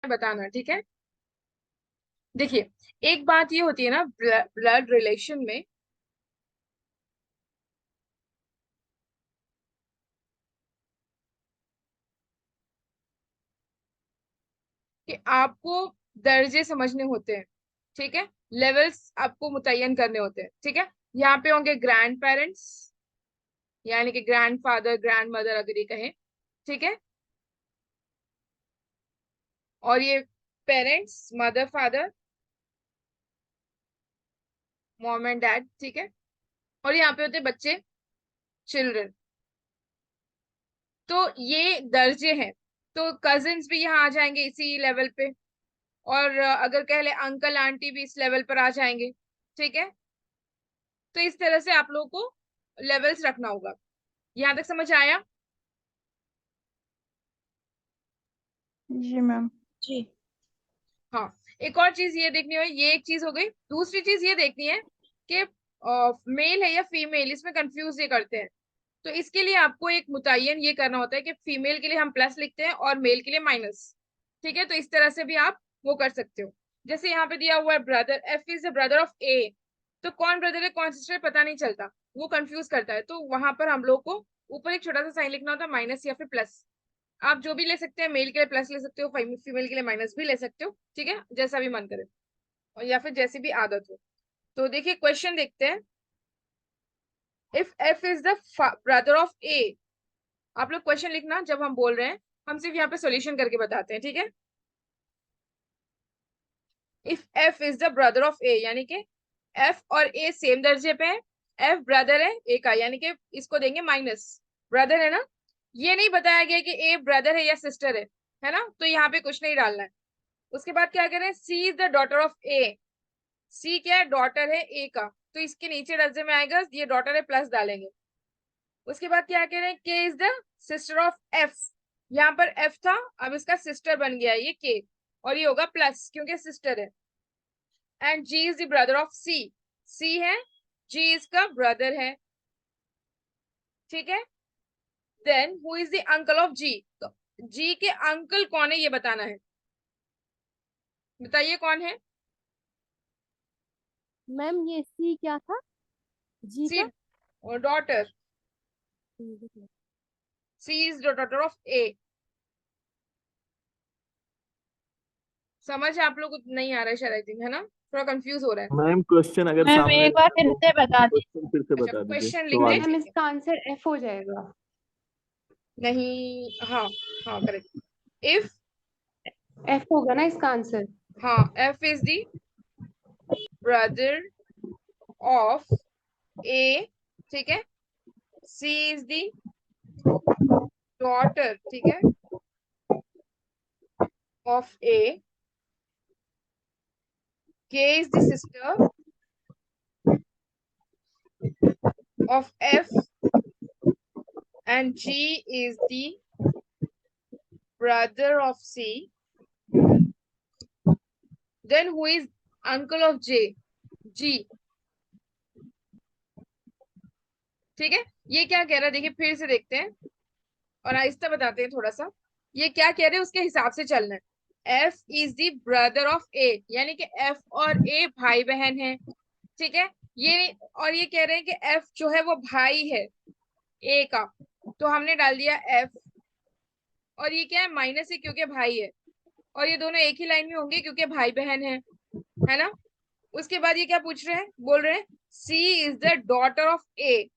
बताना, ठीक है। देखिए, एक बात ये होती है ना ब्लड रिलेशन में, कि आपको दर्जे समझने होते हैं, ठीक है। लेवल्स आपको मुतय्यन करने होते हैं, ठीक है। यहाँ पे होंगे ग्रैंड पेरेंट्स, यानी कि ग्रैंड फादर ग्रैंड मदर अगर ये कहें, ठीक है। और ये parents, mother father, mom and dad, ठीक है। और यहाँ पे होते हैं बच्चे, चिल्ड्रन। तो ये दर्जे हैं। तो कजिन्स भी यहाँ आ जाएंगे इसी लेवल पे, और अगर कह ले अंकल आंटी भी इस लेवल पर आ जाएंगे, ठीक है। तो इस तरह से आप लोगों को लेवल्स रखना होगा। यहाँ तक समझ आया? जी मैम। जी। हाँ। एक और चीज ये देखनी हो, ये एक चीज हो गई। दूसरी चीज ये देखनी है कि मेल है या फीमेल, इसमें कंफ्यूज ये करते हैं। तो इसके लिए आपको एक मुतय्यन ये करना होता है कि फीमेल के लिए हम प्लस लिखते हैं और मेल के लिए माइनस, ठीक है। तो इस तरह से भी आप वो कर सकते हो। जैसे यहाँ पे दिया हुआ है brother, F is the brother of A, तो कौन ब्रदर है कौन सिस्टर पता नहीं चलता, वो कंफ्यूज करता है। तो वहां पर हम लोग को ऊपर एक छोटा सा साइन लिखना होता है, माइनस या फिर प्लस। आप जो भी ले सकते हैं, मेल के लिए प्लस ले सकते हो, फीमेल के लिए माइनस भी ले सकते हो, ठीक है, जैसा भी मन करे, और या फिर जैसी भी आदत हो। तो देखिए क्वेश्चन देखते हैं। If F is the brother of A, आप लोग क्वेश्चन लिखना जब हम बोल रहे हैं, हम सिर्फ यहाँ पे सॉल्यूशन करके बताते हैं, ठीक है। If F is the brother of A, यानी कि एफ और ए सेम दर्जे पे है, एफ ब्रदर है ए का, यानी कि इसको देंगे माइनस, ब्रदर है ना। ये नहीं बताया गया कि ए ब्रदर है या सिस्टर है ना, तो यहाँ पे कुछ नहीं डालना है। उसके बाद क्या करें, सी इज द डॉटर ऑफ ए, सी क्या है, डॉटर है ए का, तो इसके नीचे दर्जे में आएगा ये डॉटर है, प्लस डालेंगे। उसके बाद क्या करें, के is the sister of F, यहाँ पर एफ था, अब इसका सिस्टर बन गया ये के, और ये होगा प्लस क्योंकि सिस्टर है। And G is the brother of C, C है, जी इसका ब्रदर है, ठीक है। Then who is the uncle of G, तो जी के अंकल कौन है ये बताना है, बताइए कौन है। मैम ये सी क्या था, जी सी का? और daughter, C is the daughter of A. समझ आप लोग को नहीं आ रहा है शायद, आई थिंक, है ना, थोड़ा कंफ्यूज हो रहा है। मैम क्वेश्चन अगर मैम सामने एक बार रखा फिर तो से बता दी। क्वेश्चन फिर से अच्छा, बता दीजिए क्वेश्चन लिख सवाल। दें, मैम ठीक है। इसका आंसर एफ हो जाएगा। नहीं, हाँ, हाँ करेक्ट। इफ, एफ होगा ना इसका आंसर। हाँ, F is the brother of A, ठीक है। सी इज द डॉटर, ठीक है, of A. K is the sister of F, and G is the brother of C. Then who is uncle of J, G, ठीक है। ये क्या कह रहा है देखिए, फिर से देखते हैं और आहिस्ता बताते हैं थोड़ा सा। ये क्या कह रहे हैं उसके हिसाब से चलना है। F is the brother of A, यानी कि एफ और ए भाई बहन है, ठीक है। ये और ये कह रहे हैं कि एफ जो है वो भाई है ए का, तो हमने डाल दिया एफ। और ये क्या है, माइनस है क्योंकि भाई है, और ये दोनों एक ही लाइन में होंगे क्योंकि भाई बहन है ना। उसके बाद ये क्या पूछ रहे हैं, बोल रहे हैं सी इज द डॉटर ऑफ ए,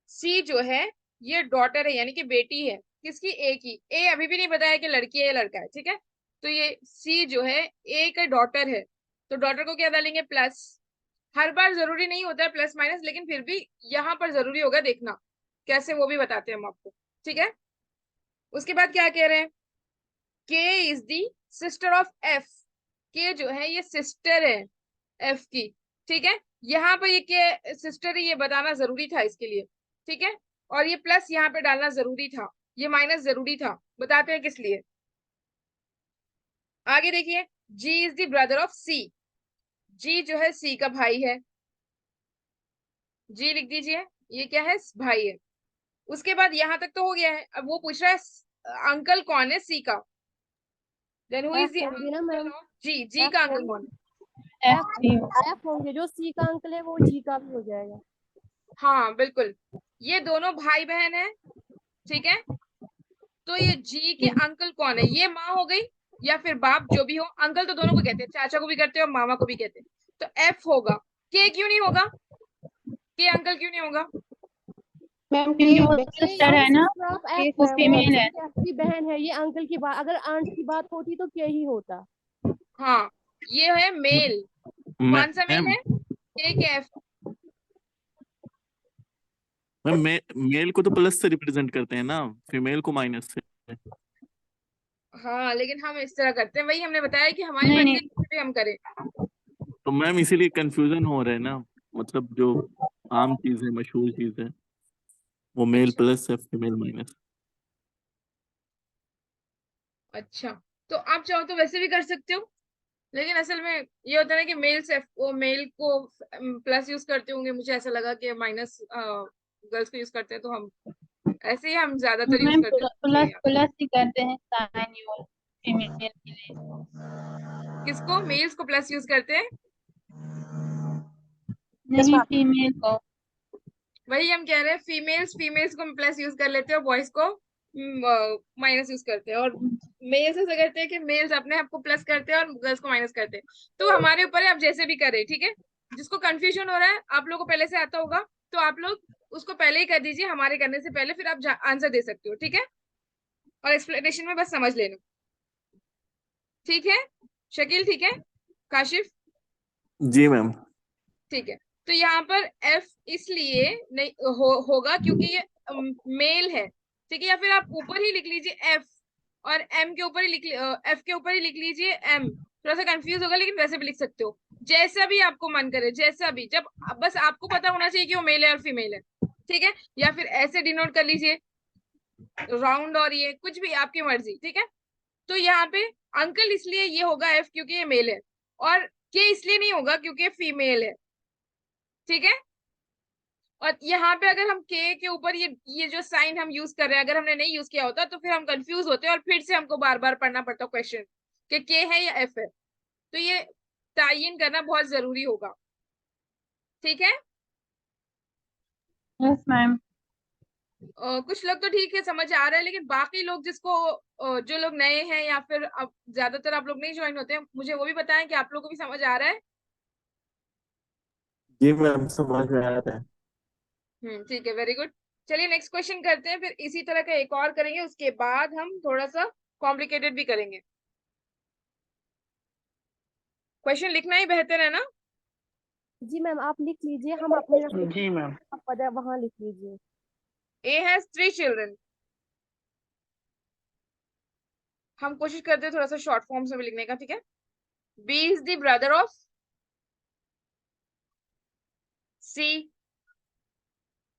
सी जो है ये डॉटर है यानी कि बेटी है, किसकी, ए की। ए अभी भी नहीं बताया कि लड़की है या लड़का है, ठीक है। तो ये सी जो है ए का डॉटर है, तो डॉटर को क्या डालेंगे, प्लस। हर बार जरूरी नहीं होता है प्लस माइनस, लेकिन फिर भी यहाँ पर जरूरी होगा देखना कैसे, वो भी बताते हैं हम आपको, ठीक है। उसके बाद क्या कह रहे हैं, के is the sister of F, के जो है ये सिस्टर है एफ की, ठीक है। यहाँ पर ये के सिस्टर है ये बताना जरूरी था इसके लिए, ठीक है। और ये प्लस यहाँ पे डालना जरूरी था, ये माइनस जरूरी था, बताते हैं किस लिए। आगे देखिए, जी इज द ब्रदर ऑफ सी, जी जो है सी का भाई है, जी लिख दीजिए, ये क्या है, भाई है। उसके बाद यहां तक तो हो गया है, अब वो पूछ रहा है अंकल कौन है सी का, then who is F the होंगे ना uncle ma'am. Of G, G F का अंकल होंगे। कौन है? एफ होंगे, जो सी का अंकल है वो जी का भी हो जाएगा। हाँ बिल्कुल, ये दोनों भाई बहन है, ठीक है। तो ये जी के अंकल कौन है? ये माँ हो गई या फिर बाप, जो भी हो। अंकल तो दोनों को कहते हैं, चाचा को भी कहते हैं और मामा को भी कहते हैं। तो एफ होगा। के क्यों नहीं होगा? के अंकल क्यों नहीं होगा? मैम क्योंकि वो ये सिस्टर है ना, सिस्टर ऑफ एफ वो है, वो फीमेल है। एफ की बहन है। ये अंकल की बात, अगर आंट की बात होती तो क्या ही होता। हाँ, ये है मेल। कौन सा मेल मैम है? के एफ। मैम मेल को तो प्लस से रिप्रेजेंट करते हैं ना, फीमेल को माइनस से। हाँ, लेकिन हम इस तरह करते हैं, वही हमने बताया कि हमारी नहीं मर्जी नहीं, है, जिससे भी हम करें। तो मैम इसीलिए कंफ्यूजन हो रहा है ना, मतलब जो आम चीज है, मशहूर चीज है, वो मेल अच्छा प्लस है, फीमेल माइनस। अच्छा, तो आप चाहो तो वैसे भी कर सकते हो, लेकिन असल में ये होता है ना कि मेल से वो मेल को प्लस यूज करते होंगे, मुझे ऐसा लगा कि माइनस गर्ल्स को यूज करते हैं, तो हम ऐसे ही हम ज्यादातर यूज मैम करते हैं, प्लस इसलिए प्लस ही करते हैं साइन यूज फीमेल के लिए। किसको मेल्स को प्लस यूज करते हैं? नहीं, फीमेल को। वही हम कह रहे हैं, फीमेल्स फीमेल्स को प्लस यूज कर लेते हैं और बॉयज को माइनस यूज करते हैं, और मेल्स ऐसा करते हैं कि मेल्स अपने आप को प्लस करते हैं और गर्ल्स को माइनस करते हैं। तो हमारे ऊपर है, आप जैसे भी करें, ठीक है। जिसको कंफ्यूजन हो रहा है, आप लोगों को पहले से आता होगा, तो आप लोग उसको पहले ही कर दीजिए, हमारे करने से पहले, फिर आप आंसर दे सकते हो, ठीक है। और एक्सप्लेनेशन में बस समझ लेना, ठीक है। शकील ठीक है, काशिफ जी मैम। ठीक है। तो यहाँ पर एफ इसलिए नहीं होगा क्योंकि ये मेल है, ठीक है। या फिर आप ऊपर ही लिख लीजिए एफ, और एम के ऊपर ही लिख एफ के ऊपर ही लिख लीजिए एम। थोड़ा सा कंफ्यूज होगा, लेकिन वैसे भी लिख सकते हो, जैसा भी आपको मन करे, जैसा भी। जब बस आपको पता होना चाहिए कि वो मेल है और फीमेल है, ठीक है। या फिर ऐसे डिनोट कर लीजिए, राउंड, और ये कुछ भी आपकी मर्जी, ठीक है। तो यहाँ पे अंकल इसलिए ये होगा एफ क्योंकि ये मेल है, और के इसलिए नहीं होगा क्योंकि फीमेल है, ठीक है। और यहाँ पे अगर हम के ऊपर ये जो साइन हम यूज कर रहे हैं, अगर हमने नहीं यूज किया होता तो फिर हम कंफ्यूज होते और फिर से हमको बार बार पढ़ना पड़ता क्वेश्चन कि के है या एफ है। तो ये तायीन करना बहुत जरूरी होगा, ठीक है। Yes ma'am. कुछ लोग तो ठीक है, समझ आ रहा है, लेकिन बाकी लोग जिसको जो लोग नए हैं, या फिर अब ज्यादातर आप लोग नहीं ज्वाइन होते हैं, मुझे वो भी बताएं कि आप लोग को भी समझ आ रहा है। जी मैम, समझ में आ रहा है। ठीक है, वेरी गुड। चलिए नेक्स्ट क्वेश्चन करते हैं, फिर इसी तरह का एक और करेंगे, उसके बाद हम थोड़ा सा कॉम्प्लिकेटेड भी करेंगे। क्वेश्चन लिखना ही बेहतर है ना। जी मैम, आप लिख लीजिए, हम अपने जी मैम। आप पता वहां लिख लीजिए। A has 3 children. हम कोशिश करते हैं थोड़ा सा शॉर्ट फॉर्म्स में भी लिखने का, ठीक है। B is the brother of C,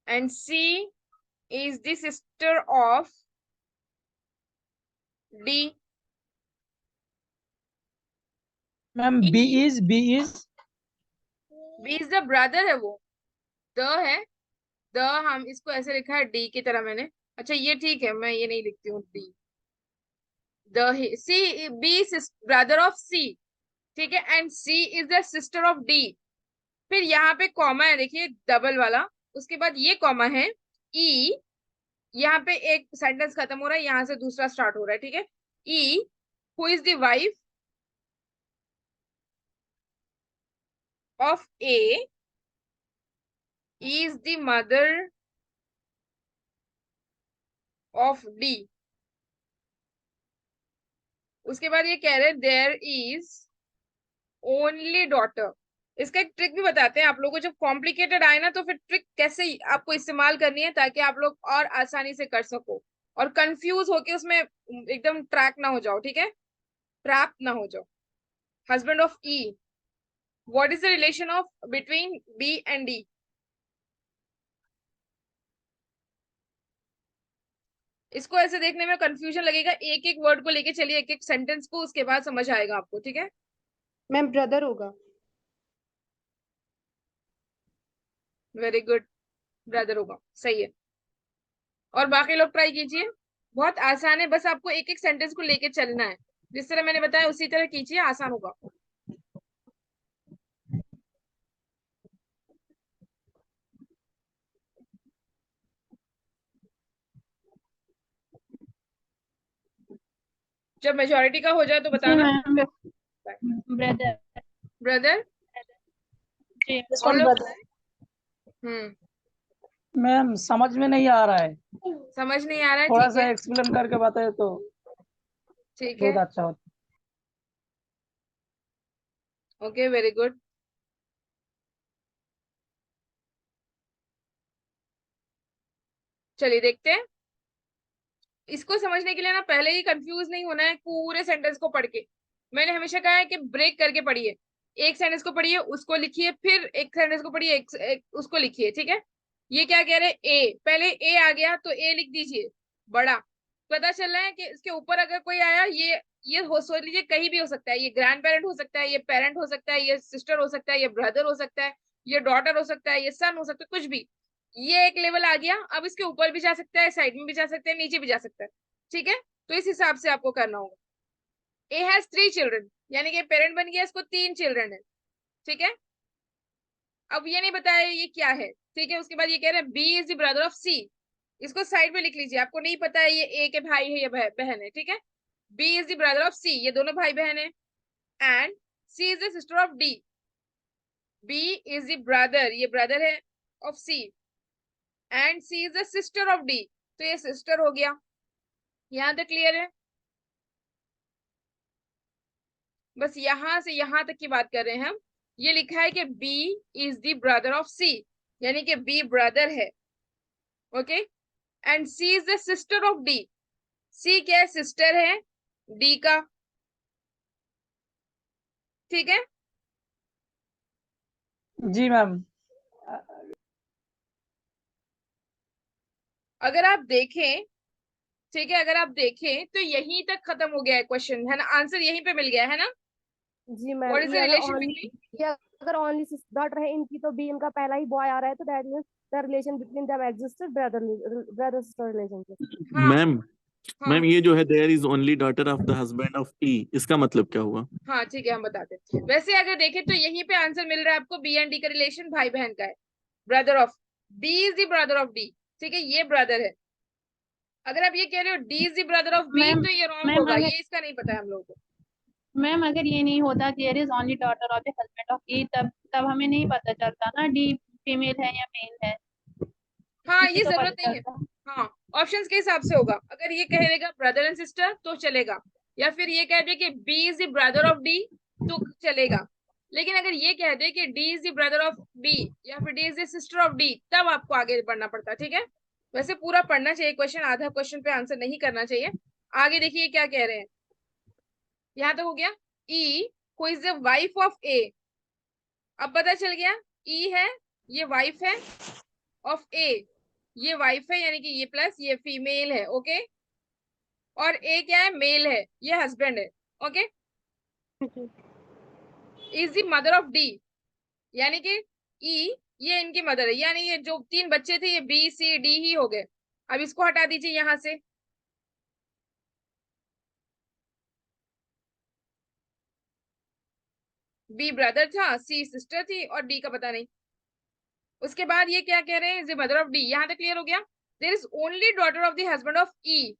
and C is the sister of D. Ma'am B is B is the brother है, वो द है, द हम इसको ऐसे लिखा है डी की तरह मैंने। अच्छा ये ठीक है, मैं ये नहीं लिखती हूँ D. The C B brother of C, ठीक है, and C is the sister of D. फिर यहाँ पे कॉमा है, देखिए डबल वाला, उसके बाद ये कॉमा है ई। यहाँ पे एक सेंटेंस खत्म हो रहा है, यहाँ से दूसरा स्टार्ट हो रहा है, ठीक है। ई who is the wife of A is the mother of D. उसके बाद ये कह रहे हैं देयर इज ओनली डॉटर। इसका एक ट्रिक भी बताते हैं आप लोगों को, जब कॉम्प्लिकेटेड आए ना, तो फिर ट्रिक कैसे आपको इस्तेमाल करनी है ताकि आप लोग और आसानी से कर सको, और कंफ्यूज होके उसमें एकदम ट्रैक ना हो जाओ, ठीक है, ट्रैप ना हो जाओ। Husband of E, what is the relation of between B and D? इसको ऐसे देखने में कंफ्यूजन लगेगा, एक एक वर्ड को लेके चलिए, एक एक सेंटेंस को, उसके बाद समझ आएगा आपको, ठीक है। मैम ब्रदर होगा। वेरी गुड, ब्रदर होगा, सही है। और बाकी लोग ट्राई कीजिए, बहुत आसान है, बस आपको एक एक सेंटेंस को लेके चलना है। जिस तरह मैंने बताया उसी तरह कीजिए, आसान होगा। जब मेजोरिटी का हो जाए तो जी बताना। मैम। ब्रदर। ब्रदर, जी। और लोग बताएं। मैम समझ में नहीं आ रहा है, समझ नहीं आ रहा है, थोड़ा ठीक सा है। एक्सप्लेन करके बताए तो ठीक है, बहुत अच्छा होता। Okay, very good. चलिए देखते हैं। इसको समझने के लिए ना पहले ही कंफ्यूज नहीं होना है पूरे सेंटेंस को पढ़ के। मैंने हमेशा कहा है कि ब्रेक करके पढ़िए, एक सेंटेंस को पढ़िए, उसको लिखिए, फिर एक सेंटेंस को पढ़िए, उसको लिखिए, ठीक है। ये क्या कह रहे हैं, ए, पहले ए आ गया तो ए लिख दीजिए बड़ा। पता चल रहा है कि इसके ऊपर अगर कोई आया, ये हो सोच लीजिए कहीं भी हो सकता है, ये ग्रैंड पेरेंट हो सकता है, ये पेरेंट हो सकता है, ये सिस्टर हो सकता है, ये ब्रदर हो सकता है, ये डॉटर हो सकता है, ये सन हो सकता है, कुछ भी। ये एक लेवल आ गया, अब इसके ऊपर भी जा सकता है, साइड में भी जा सकता है, नीचे भी जा सकता है, ठीक है। तो इस हिसाब से आपको करना होगा। ए हैज 3 चिल्ड्रन, यानी कि पेरेंट बन गया, इसको 3 चिल्ड्रन है, ठीक है। अब ये नहीं बताया ये क्या है, ठीक है। उसके बाद ये कह रहे हैं B is the brother of C, इसको साइड में लिख लीजिए, आपको नहीं पता है ये ए के भाई है या बहन है, ठीक है। B is the brother of C, ये दोनों भाई बहन है। And C is the sister of D, B is the brother, ये ब्रदर है of C, and C is the sister of D, तो ये सिस्टर हो गया। यहां तक क्लियर है? बस यहां से यहां तक की बात कर रहे हैं हम। ये लिखा है कि B is the brother of C, यानी कि बी ब्रदर है, okay. And C is the sister of D, C क्या है, सिस्टर है डी का, ठीक है। जी मैम। अगर आप देखें, ठीक है, अगर आप देखें तो यहीं तक खत्म हो गया है क्वेश्चन, है ना, आंसर यहीं पे मिल गया है ना। जी व्हाट मैम, इज द ये अगर रिलेशन ओनली बिटवीन, ये अगर ओनली डॉटर है इनकी, तो बी इनका पहला ही बॉय आ रहा है, तो that means the relation between them existed brother sister relationship. हाँ मैम हाँ ये जो है there is only daughter of the husband of E, इसका मतलब क्या हुआ? हाँ, ठीक है, हम बताते हैं। वैसे अगर देखें तो यहीं पे आंसर मिल रहा है आपको, बी एंड डी का रिलेशन भाई बहन का है, brother of, B is the brother of D, ठीक है, ये ब्रदर है। अगर आप ये कह रहे हो D is the brother of B, ma'am तो ये रॉन्ग मैम होगा, अगर ये इसका नहीं पता है हम लोगों को। मैम अगर ये नहीं होता there is only daughter of the husband of A, तब तब हमें नहीं पता चलता ना डी फीमेल है या मेल है, हाँ, ये ये तो जरूरत पता नहीं है। चलता। हाँ, ऑप्शंस के हिसाब से होगा, अगर ये कह देगा ब्रदर एंड सिस्टर तो चलेगा, या फिर ये कह दे कि B is the brother of D तो चलेगा। लेकिन अगर ये कह दे कि D is the brother of B या फिर D is the sister of D, तब आपको आगे बढ़ना पड़ता है, ठीक है। वैसे पूरा पढ़ना चाहिए क्वेश्चन, आधा क्वेश्चन पे आंसर नहीं करना चाहिए। आगे देखिए क्या कह रहे हैं, यहां तक हो गया। E who is the wife of A, अब पता चल गया, ई है, ये वाइफ है, ऑफ ए, ये वाइफ है, यानी कि ये प्लस ये फीमेल है, ओके। और ए क्या है, मेल है, ये हस्बैंड है, okay. Is the mother of D, यानी कि ई, ये इनकी मदर है, यानी ये जो 3 बच्चे थे ये बी सी डी ही हो गए। अब इसको हटा दीजिए यहां से, बी ब्रदर था, सी सिस्टर थी, और डी का पता नहीं। उसके बाद ये क्या कह रहे हैं, is the mother of D, यहां तक क्लियर हो गया। There is only daughter of the husband of E,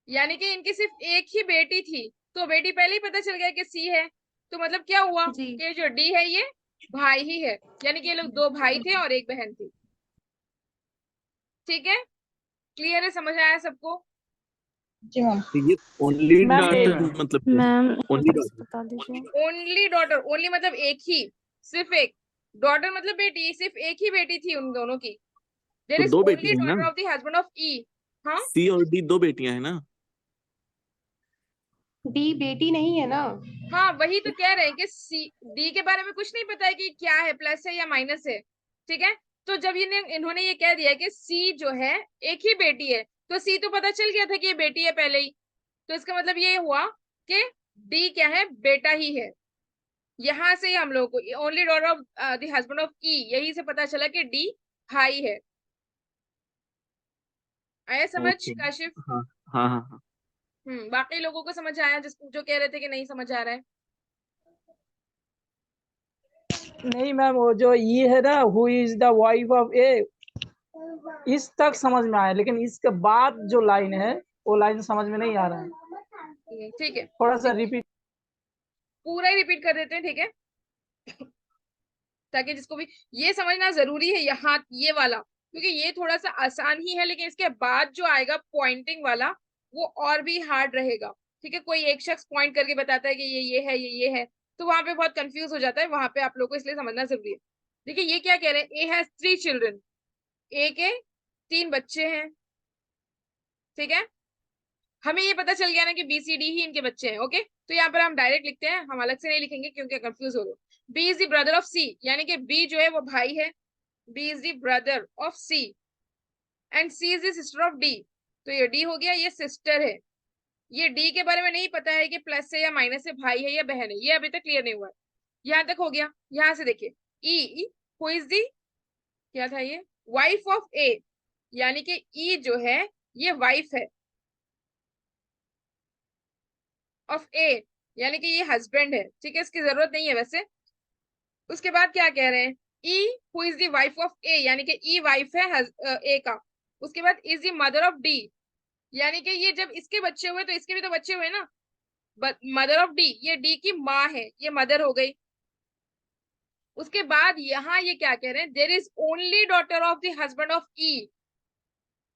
यानी कि इनकी सिर्फ एक ही बेटी थी, तो बेटी पहले ही पता चल गया कि सी है। तो मतलब क्या हुआ जी। कि जो डी है ये भाई ही है, यानी कि ये लोग 2 भाई थे और एक बहन थी, ठीक है। क्लियर है, समझ आया सबको? जी मैम। तो ये ओनली मैम डॉटर मतलब क्या? मैम ओनली डॉटर, बता दीजिए। ओनली डॉटर, ओनली मतलब एक ही, सिर्फ एक, डॉटर मतलब बेटी, सिर्फ एक ही बेटी थी उन दोनों की। देयर तो इज 2 ओनली बेटियां हैं डॉटर ना, of the husband of E. हाँ, सी और डी 2 बेटियां हैं ना। डी बेटी नहीं है ना। हाँ, वही तो कह रहे हैं कि सी डी के बारे में कुछ नहीं पता है कि क्या है, प्लस है या माइनस है, ठीक है। तो जब इन्होंने ये कह दिया कि सी जो है एक ही बेटी है, तो सी तो पता चल गया था कि ये बेटी है पहले ही, तो इसका मतलब ये हुआ कि डी क्या है, बेटा ही है। यहां से ही हम लोग को only daughter of the husband of E, यही से पता चला कि डी भाई है। आया समझ ओके। काशिफ? हाँ हाँ हाँ हाँ। बाकी लोगों को समझ आया जो कह रहे थे कि नहीं समझ आ रहा है? नहीं मैम, वो जो ये है ना, who is the wife of A, इस तक समझ में आया, लेकिन इसके बाद जो लाइन है वो लाइन समझ में नहीं आ रहा है। ठीक है, थोड़ा सा रिपीट। पूरा ही रिपीट कर देते हैं, ठीक है, ताकि जिसको भी ये समझना जरूरी है यहाँ ये वाला, क्योंकि ये थोड़ा सा आसान ही है, लेकिन इसके बाद जो आएगा पॉइंटिंग वाला वो और भी हार्ड रहेगा। ठीक है, कोई एक शख्स पॉइंट करके बताता है कि ये है, ये है, तो वहां पे बहुत कंफ्यूज हो जाता है, वहां पे आप लोग को इसलिए समझना जरूरी है। देखिए ये क्या कह रहे हैं, ए हैज 3 चिल्ड्रन, ए के 3 बच्चे हैं, ठीक है, हमें ये पता चल गया ना कि बी सी डी ही इनके बच्चे हैं। ओके, तो यहाँ पर हम डायरेक्ट लिखते हैं, हम अलग से नहीं लिखेंगे क्योंकि कंफ्यूज हो रहे हो। B is the brother of C, यानी कि बी जो है वो भाई है, B is the brother of C and C is the sister of D. तो ये डी हो गया, ये सिस्टर है। ये डी के बारे में नहीं पता है कि प्लस है या माइनस है, भाई है या बहन है, ये अभी तक क्लियर नहीं हुआ है। यहाँ तक हो गया। यहाँ से देखिए ई, हु इज दी, क्या था ये, वाइफ ऑफ ए, यानी कि ई जो है ये वाइफ है ऑफ ए, यानी कि ये हस्बैंड है। ठीक है, इसकी जरूरत नहीं है वैसे। उसके बाद क्या कह रहे हैं, E who is the wife of A, यानी कि ई वाइफ है ए का। उसके बाद is the mother of D, यानी कि ये जब इसके बच्चे हुए तो इसके भी तो बच्चे हुए ना, मदर ऑफ डी, ये डी की माँ है, ये मदर हो गई। उसके बाद यहाँ ये क्या कह रहे हैं, there is only daughter of the husband of E.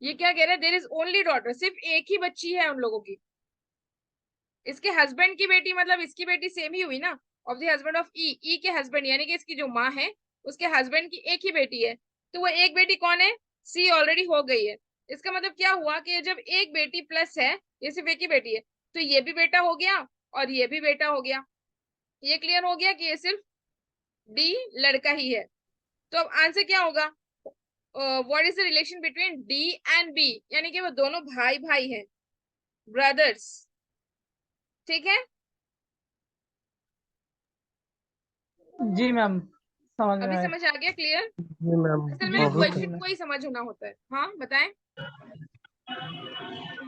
ये क्या कह रहे हैं, देर इज ओनली डॉटर, सिर्फ एक ही बच्ची है उन लोगों की। इसके हस्बैंड की बेटी मतलब इसकी बेटी सेम ही हुई ना, ऑफ द हस्बैंड ऑफ ई, ई के हस्बैंड यानी कि इसकी जो माँ है उसके हस्बैंड की एक ही बेटी है। तो वो एक बेटी कौन है, सी ऑलरेडी हो गई है। इसका मतलब क्या हुआ कि जब एक बेटी प्लस है, ये सिर्फ एक ही बेटी है, तो ये भी बेटा हो गया और ये भी बेटा हो गया। ये क्लियर हो गया कि ये सिर्फ डी लड़का ही है। तो अब आंसर क्या होगा, what is the relation between D and B, यानी कि वो दोनों भाई भाई हैं, ब्रदर्स। ठीक है, जी मैम, समझ में अभी आया। समझ आ गया, क्लियर। जी मैम, असल में जी बहुत जी क्वेश्चन मैम। को ही समझ होना होता है। हाँ बताएं।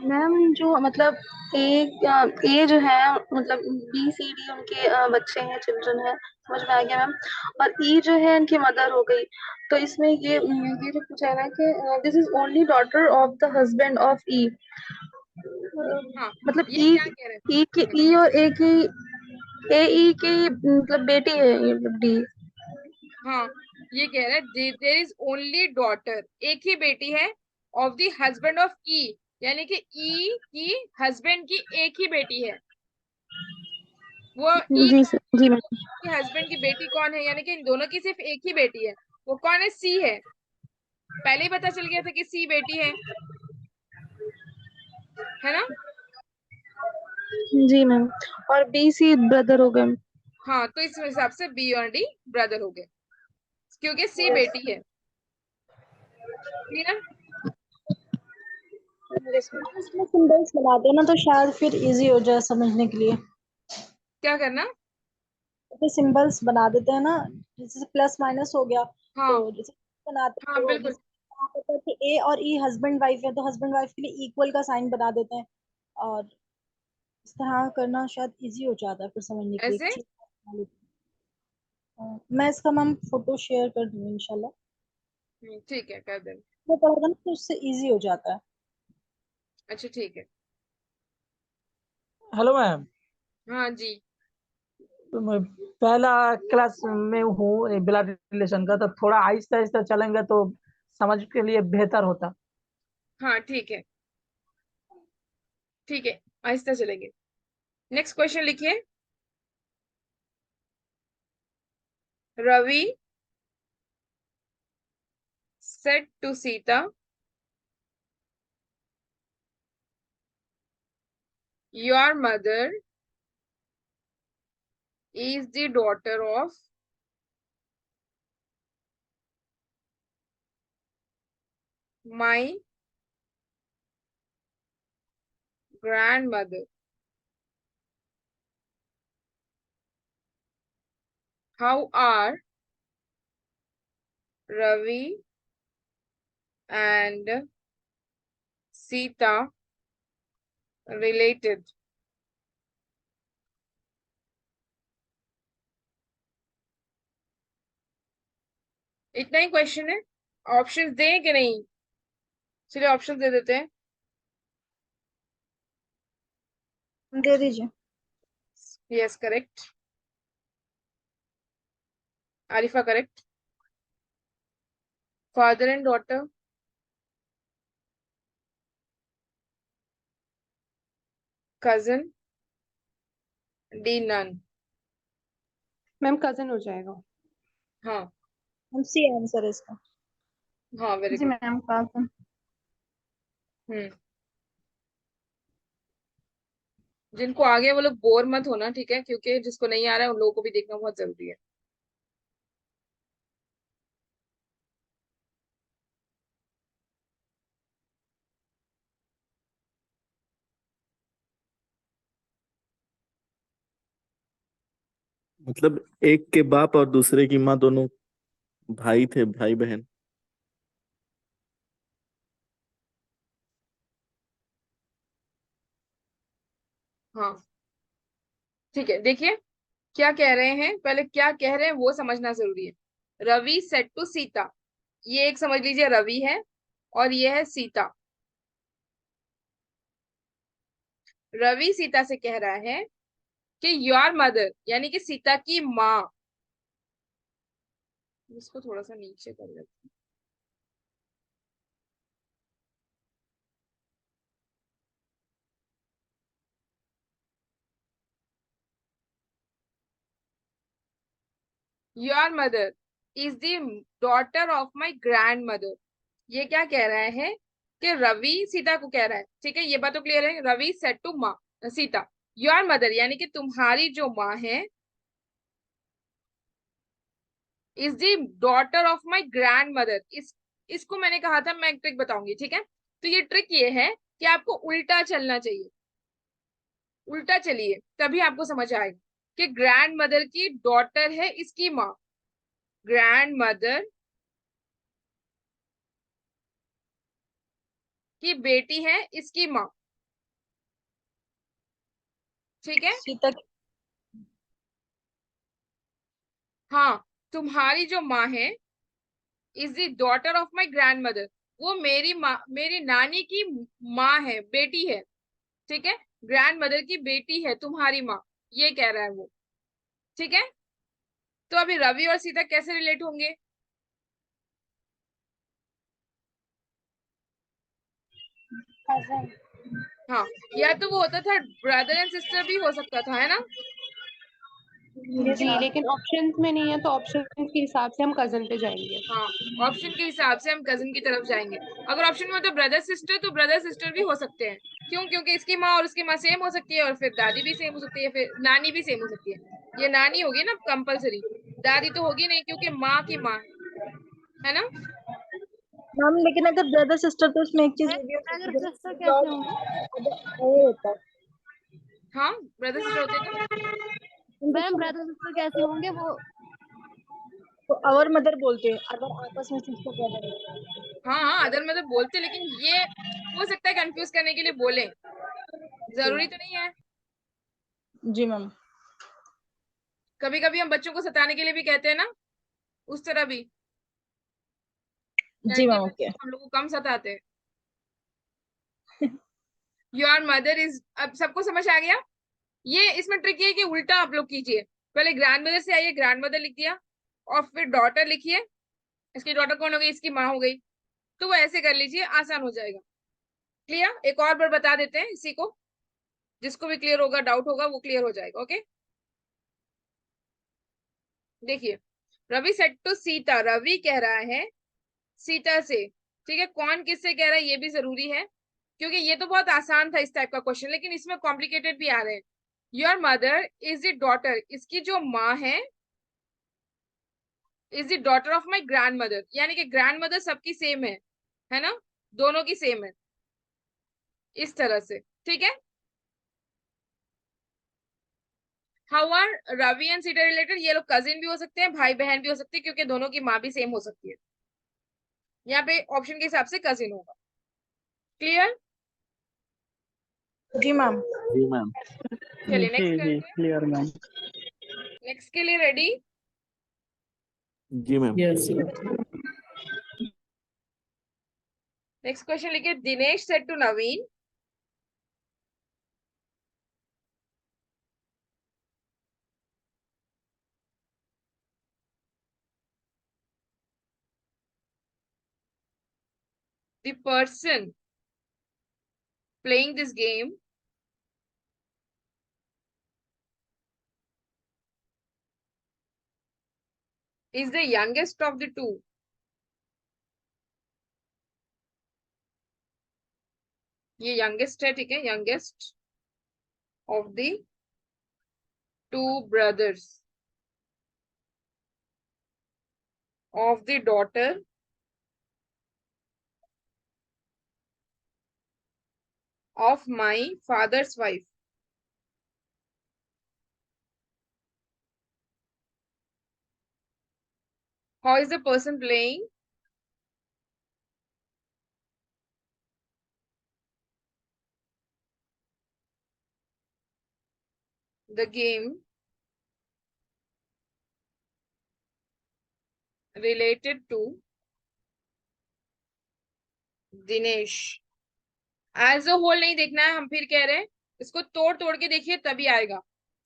मैम जो मतलब ए जो है मतलब बी सी डी उनके बच्चे हैं, चिल्ड्रन है, समझ में आ गया मैम। और ई जो है इनकी मदर हो गई। तो इसमें ये जो पूछा है ना कि this is only daughter of the husband of E, हाँ, मतलब ये ई, क्या कह रहे ई की हैं, ई और ए की, ए ई की मतलब बेटी है ये डी। हाँ ये कह रहा है देर इज ओनली डॉटर, एक ही बेटी है, of the husband of E, यानी कि ई की हस्बैंड की एक ही बेटी है। वो ई जी सर, जी मैम। के हस्बैंड की बेटी कौन है, यानी कि इन दोनों की सिर्फ एक ही बेटी है, वो कौन है, सी है। पहले ही पता चल गया था कि सी बेटी है ना। जी मैम, और बी सी ब्रदर हो गए। हाँ, तो इस हिसाब से बी और डी ब्रदर हो गए क्योंकि सी यस बेटी है। क्लियर। Yes ma'am. इसमें सिंबल्स बना देना तो शायद फिर इजी हो जाए समझने के लिए। क्या करना, तो सिंबल्स बना देते हैं ना, जैसे प्लस माइनस हो गया, तो हाँ जैसे बनाते हैं हाँ तो बिल्कुल। जैसे यहाँ पे होता है कि ए और ई हस्बैंड वाइफ है, तो हस्बैंड वाइफ के लिए इक्वल का साइन बना देते हैं, और इस तरह करना शायद इजी हो जाता है फिर समझने के लिए। एक ऐसे चीज बना लेते हैं। मैं इसका मैम फोटो शेयर कर दूंगी इंशाल्लाह। ठीक है, कर देना। वो पढ़ेगा ना तो उससे इजी हो जाता है। अच्छा ठीक है। हेलो मैम, हाँ जी। तो मैं पहला क्लास में हूँ ब्लड रिलेशन का, तो थोड़ा आहिस्ता आहिस्ता चलेंगे तो समझ के लिए बेहतर होता। हाँ ठीक है, ठीक है, आहिस्ता चलेंगे। नेक्स्ट क्वेश्चन लिखिए। Ravi said to Sita, your mother is the daughter of my grandmother. How are Ravi and Sita related. इतना ही क्वेश्चन है। ऑप्शंस दें कि नहीं? चलिए ऑप्शंस दे देते हैं। दे दीजिए। Yes correct. Arifa correct. Father and daughter. Cousin. D none. Ma'am cousin हो जाएगा। हाँ हम सी आंसर है इसका। हाँ वेरी जी गुड। Ma'am cousin. हम्म। जिनको आ गया वो लोग बोर मत होना, ठीक है, क्योंकि जिसको नहीं आ रहा है उन लोगों को भी देखना बहुत जरूरी है। मतलब एक के बाप और दूसरे की माँ दोनों भाई थे, भाई बहन। हाँ ठीक है, देखिए क्या कह रहे हैं, पहले क्या कह रहे हैं वो समझना जरूरी है। रवि सेड टू सीता, ये एक समझ लीजिए रवि है और ये है सीता। रवि सीता से कह रहा है कि योर मदर, यानी कि सीता की माँ, इसको थोड़ा सा नीचे कर लेते हैं। Your mother is the daughter of my grand mother. ये क्या कह रहा है कि रवि सीता को कह रहा है, ठीक है, ये बात तो क्लियर है। रवि सेड टू माँ सीता, योर मदर यानी कि तुम्हारी जो माँ है, is the daughter of my grand mother. इसको मैंने कहा था, मैं एक ट्रिक बताऊंगी, ठीक है। तो ये ट्रिक ये है कि आपको उल्टा चलना चाहिए। उल्टा चलिए तभी आपको समझ आएगा कि ग्रैंड मदर की डॉटर है इसकी माँ, ग्रैंड मदर की बेटी है इसकी माँ, ठीक है। सीता हाँ, तुम्हारी जो माँ है is the daughter of my grand mother, वो मेरी माँ, मेरी नानी की माँ है, बेटी है, ठीक है। ग्रैंड मदर की बेटी है तुम्हारी माँ, ये कह रहा है वो, ठीक है। तो अभी रवि और सीता कैसे रिलेट होंगे? कजन। हाँ, या तो वो होता था ब्रदर एंड सिस्टर भी हो सकता था, है ना। जी लेकिन ऑप्शंस में नहीं है, तो ऑप्शन के हिसाब से हम कजन पे जाएंगे। हाँ, ऑप्शन के हिसाब से हम कजिन की तरफ जाएंगे। अगर ऑप्शन में हो तो ब्रदर सिस्टर, तो ब्रदर सिस्टर भी हो सकते हैं। क्यों? क्योंकि इसकी माँ और उसकी माँ सेम हो सकती है, और फिर दादी भी सेम हो सकती है, फिर नानी भी सेम हो सकती है। ये नानी होगी ना कंपलसरी, दादी तो होगी नहीं क्योंकि माँ की माँ है ना। मैम लेकिन अगर ब्रदर सिस्टर तो उसमें एक चीज ये भी हो सकती ब्रदर है सिस्टर कि कैसे होंगे? और होता है। हाँ, ब्रदर सिस्टर होते तो मैम ब्रदर सिस्टर कैसे होंगे वो? तो अवर मदर बोलते हैं अगर आपस में सिस्टर ब्रदर है। हाँ हाँ, अदर मतलब बोलते, लेकिन ये हो सकता है कंफ्यूज करने के लिए बोले, जरूरी तो नहीं है। जी मैम। कभी कभी हम बच्चों को सताने के लिए भी कहते हैं ना, उस तरह भी, या जी कि मैम ओके। हम लोग को कम सताते हैं। योर मदर इज, अब सबको समझ आ गया। ये इसमें ट्रिक ये है कि उल्टा आप लोग कीजिए, पहले ग्रैंड मदर से आइए, ग्रैंड मदर लिख दिया, और फिर डॉटर लिखिए। इसकी डॉटर कौन हो गई? इसकी माँ हो गई। तो वो ऐसे कर लीजिए, आसान हो जाएगा। क्लियर? एक और बार बता देते हैं इसी को, जिसको भी क्लियर होगा, डाउट होगा, वो क्लियर हो जाएगा। ओके, देखिए, रवि सेड टू सीता, रवि कह रहा है सीता से, ठीक है। कौन किससे कह रहा है ये भी जरूरी है, क्योंकि ये तो बहुत आसान था इस टाइप का क्वेश्चन, लेकिन इसमें कॉम्प्लिकेटेड भी आ रहे हैं। Your mother is the daughter, इसकी जो माँ है, is the daughter of my grand mother, यानी कि ग्रैंड मदर सबकी सेम है ना, दोनों की सेम है, इस तरह से, ठीक है। How are Ravi and Sita related? ये लोग कजिन भी हो सकते हैं, भाई बहन भी हो सकते हैं, क्योंकि दोनों की माँ भी सेम हो सकती है। यहाँ पे ऑप्शन के हिसाब से कजिन होगा। क्लियर? जी मैम। जी मैम। चलिए जी नेक्स्ट जी करते हैं। Clear ma'am. नेक्स्ट के लिए रेडी? जी मैम। यस। नेक्स्ट क्वेश्चन लिखिए, Dinesh said to Naveen, the person playing this game is the youngest of the two. ये youngest है, ठीक है, youngest of the two brothers of the daughter of my father's wife. How is the person playing? The game related to Dinesh. As a whole नहीं देखना है, हम फिर कह रहे हैं इसको तोड़ तोड़ के देखिए तभी आएगा।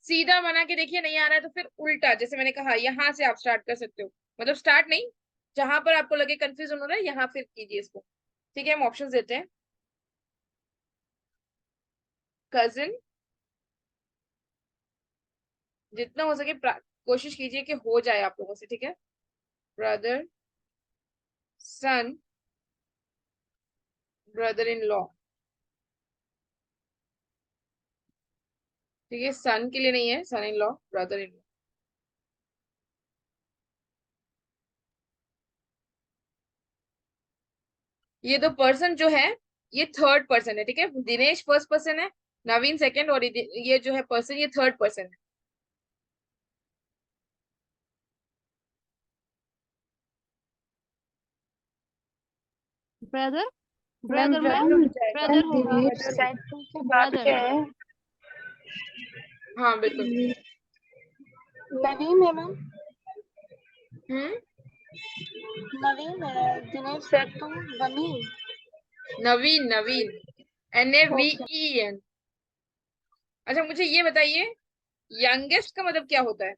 सीधा बना के देखिए नहीं आ रहा है तो फिर उल्टा, जैसे मैंने कहा यहाँ से आप स्टार्ट कर सकते हो, मतलब स्टार्ट नहीं, जहां पर आपको लगे कंफ्यूजन हो रहा है यहाँ फिर कीजिए इसको। ठीक है, हम ऑप्शन देते हैं। कजिन, जितना हो सके कोशिश कीजिए कि हो जाए आप लोगों से, ठीक है। Brother, son, brother in law, ठीक है, सन के लिए नहीं है, son in law, brother in law. ये दो पर्सन जो है ये थर्ड पर्सन है, ठीक है, दिनेश फर्स्ट पर्सन है, नवीन सेकंड, और ये जो है पर्सन ये थर्ड पर्सन है। Brother, ma'am brother ma'am, brother होगा, दिनेश सेट टू के बाद ब्रदर। क्या है? हाँ बिल्कुल। नवीन है मैम, हम्म, नवीन है। Dinesh said to Naveen. Naveen, Naveen, okay. NAVEN। अच्छा मुझे ये बताइए, यंगेस्ट का मतलब क्या होता है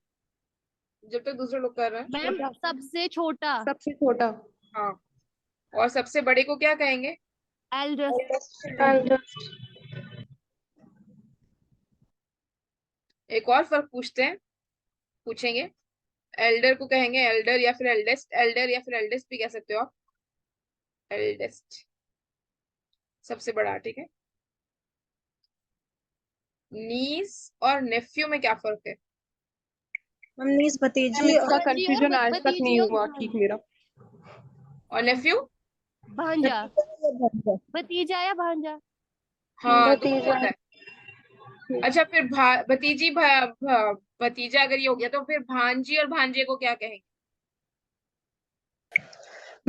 जब तक दूसरे लोग कर रहे हैं? मैम सबसे छोटा, सबसे छोटा। हाँ, और सबसे बड़े को क्या कहेंगे? एल्डेस्ट। एक और फर्क पूछते हैं, पूछेंगे। एल्डर को कहेंगे एल्डर या फिर एल्डेस्ट, एल्डर या फिर एल्डेस्ट भी कह सकते हो आप, एल्डेस्ट सबसे बड़ा, ठीक है। नीस और नेफ्यू में क्या फर्क है? मैम नीस भतीजी इसका और कंफ्यूजन आज तक नहीं हुआ ठीक मेरा। और नेफ्यू? भांजा, भतीजा या भांजा। भतीजा या भांजा। हाँ दोनों भतीजा। होता है। अच्छा फिर भतीजी भतीजा अगर ये हो गया तो फिर भांजी और भांजे को क्या कहेंगे?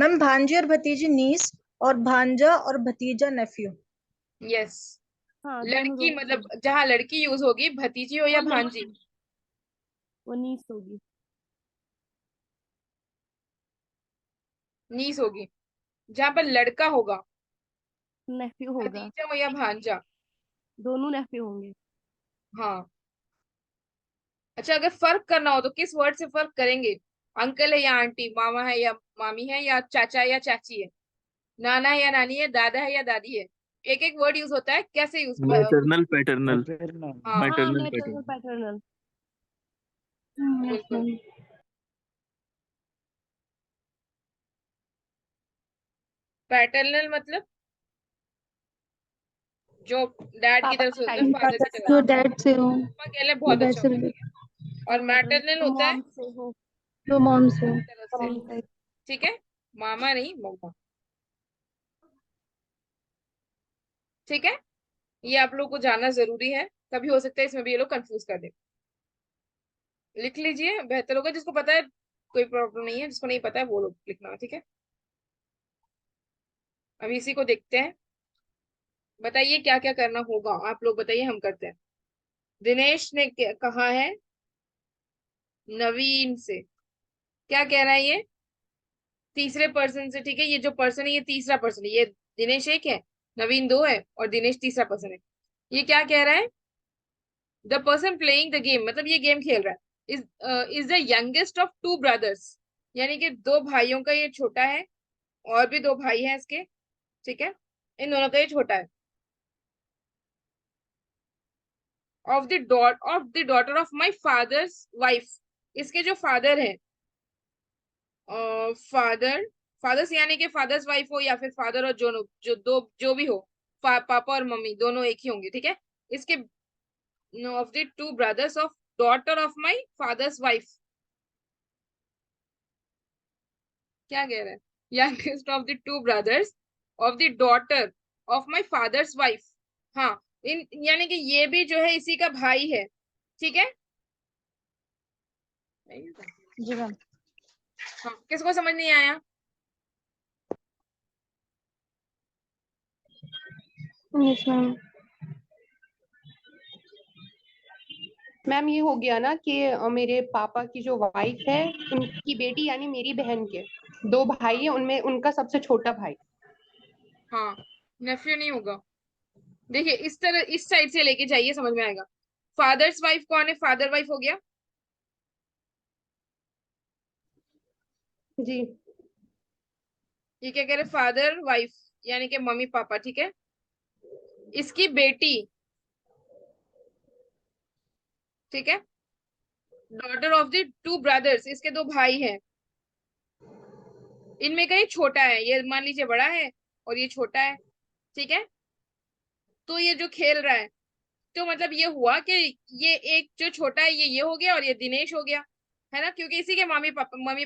मैम भांजी और भतीजी नीस, और भांजा और भतीजा नेफ्यू। यस, हाँ दोनों लड़की दोनों मतलब जहाँ लड़की यूज होगी, भतीजी हो या भांजी, वो नीस होगी। नीस होगी। जहाँ पर लड़का होगा, नेफ्यू होगा, भतीजा हो या भांजा। दोनों नेफ्यू होंगे। हाँ। अच्छा अगर फर्क करना हो तो किस वर्ड से फर्क करेंगे? अंकल है या आंटी, मामा है या मामी है, या चाचा या चाची है, नाना है या नानी है, दादा है या दादी है। एक एक वर्ड यूज होता है, कैसे यूज मैटरनल पैटर्नल। हाँ हाँ मैटरनल मैटरनल पैटर्नल। पैटर्नल। बिल्कुल। पैटर्नल मतलब जो डैड की पापा तरफ से की होता है, साइड फादर की तरफ जो से। डैड से हो, पापा कह ले जो बहुत डैड अच्छा से होता है, ठीक रिलेटेड, है। और मैटरनल होता है मॉम से हो, जो मॉम से हो। की तरफ से, मॉम साइड। ठीक है, मामा नहीं मम्मा, ठीक है। ये आप लोग को जानना जरूरी है, कभी हो सकता है इसमें भी ये लोग कंफ्यूज कर दे। लिख लीजिए, बेहतर होगा। जिसको पता है कोई प्रॉब्लम नहीं है, जिसको नहीं पता है वो लोग लिखना, ठीक है। अभी इसी को देखते हैं। बताइए क्या क्या करना होगा, आप लोग बताइए, हम करते हैं। दिनेश ने कहा है नवीन से, क्या कह रहा है ये? तीसरे पर्सन से, ठीक है, ये जो पर्सन है ये तीसरा पर्सन है, ये दिनेश एक है, नवीन दो है और दिनेश तीसरा पर्सन है। ये क्या कह रहा है? The person playing the game, मतलब ये गेम खेल रहा है, is the youngest of two brothers, यानी कि दो भाइयों का ये छोटा है, और भी दो भाई हैं इसके, ठीक है, इन दोनों का ये छोटा है। Of the daughter of my father's wife, इसके जो फादर है, फादर, फादर्स यानी कि फादर्स वाइफ हो या फिर फादर और जो दो जो भी हो, पापा और मम्मी दोनों एक ही होंगे, ठीक है। इसके of the two brothers of daughter of my father's wife, क्या कह रहा है? Youngest of the two brothers of the daughter of my father's wife. हाँ, इन यानी कि ये भी जो है इसी का भाई है, ठीक है। जी मैम। हाँ, किसको समझ नहीं आया? Yes ma'am. मैम ये हो गया ना कि मेरे पापा की जो वाइफ है उनकी बेटी यानी मेरी बहन के दो भाई है, उनमें उनका सबसे छोटा भाई। हाँ, नेफ्यू नहीं होगा। देखिए इस तरह, इस साइड से लेके जाइए, समझ में आएगा। फादर्स वाइफ कौन है? फादर वाइफ हो गया। जी। ये क्या कह रहे? फादर वाइफ यानी कि मम्मी पापा, ठीक है। इसकी बेटी, ठीक है, daughter of the two brothers, इसके दो भाई हैं, इनमें का ये छोटा है, ये मान लीजिए बड़ा है और ये छोटा है, ठीक है। तो ये जो खेल रहा है, तो मतलब ये हुआ कि ये एक जो छोटा है ये हो गया और ये दिनेश हो गया, है ना, क्योंकि इसी के मम्मी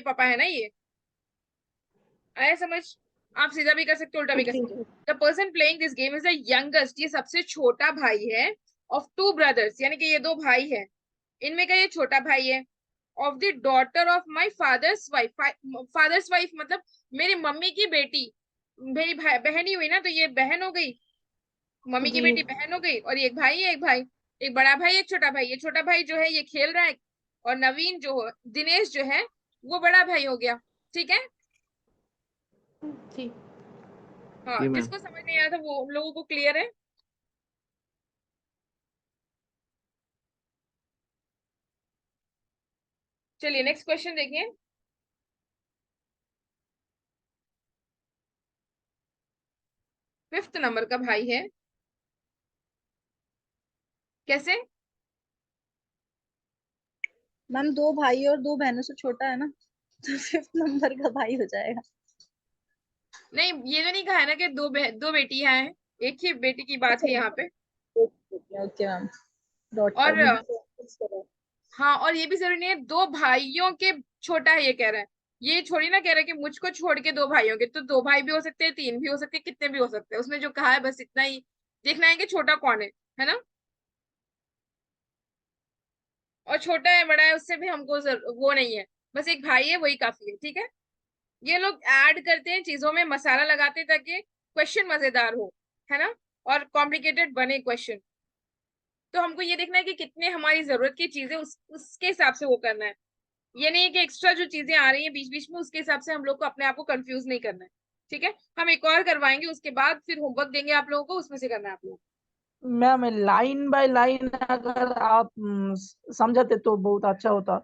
पापा है ना ये। आया समझ? आप सीधा भी कर सकते हो, उल्टा भी कर जी। सकते हो। The person playing this game is the youngest, ये सबसे छोटा भाई है, ऑफ टू ब्रदर्स, यानी कि ये दो भाई है, इनमें का ये छोटा भाई है, of the daughter of my father's wife, father's wife मतलब मेरी मम्मी की बेटी, मेरी बहन ही हुई ना, तो ये बहन हो गई, मम्मी की जी। बेटी बहन हो गई, और ये एक भाई है, एक भाई, एक बड़ा भाई एक छोटा भाई, ये छोटा भाई जो है ये खेल रहा है, और नवीन जो हो, दिनेश जो है वो बड़ा भाई हो गया, ठीक है। जी। हाँ, जी मैम। जिसको समझ नहीं आया था वो उन लोगों को क्लियर है। चलिए नेक्स्ट क्वेश्चन देखिए। फिफ्थ नंबर का भाई है, कैसे? मैम दो भाई और दो बहनों से छोटा है ना, तो फिफ्थ नंबर का भाई हो जाएगा। नहीं, ये तो नहीं कहा है ना कि दो बेटियां हैं, एक ही बेटी की बात है यहाँ पे। Okay ma'am. डॉटर और मुझे तो fix करो। हाँ, और ये भी जरूरी नहीं है दो भाइयों के छोटा है, ये कह रहा है, ये छोड़ी ना कह रहा है कि मुझको छोड़ के दो भाइयों के, तो दो भाई भी हो सकते हैं, तीन भी हो सकते हैं, कितने भी हो सकते हैं, उसने जो कहा है बस इतना ही देखना है कि छोटा कौन है ना। और छोटा है बड़ा है उससे भी हमको वो नहीं है, बस एक भाई है वही काफी है, ठीक है। ये लोग ऐड करते हैं चीजों में, मसाला लगाते हैं ताकि क्वेश्चन मजेदार हो, है ना, और कॉम्प्लिकेटेड बने क्वेश्चन। तो हमको ये देखना है कि कितने हमारी जरूरत की चीजें उसके हिसाब से वो करना है। ये नहीं है कि एक्स्ट्रा जो चीजें आ रही हैं बीच बीच में उसके हिसाब से हम लोग को अपने आप को कंफ्यूज नहीं करना है, ठीक है। हम एक और करवाएंगे, उसके बाद फिर होमवर्क देंगे आप लोगों को, उसमें से करना है आप लोग। मैम लाइन बाय लाइन अगर आप समझाते तो बहुत अच्छा होता।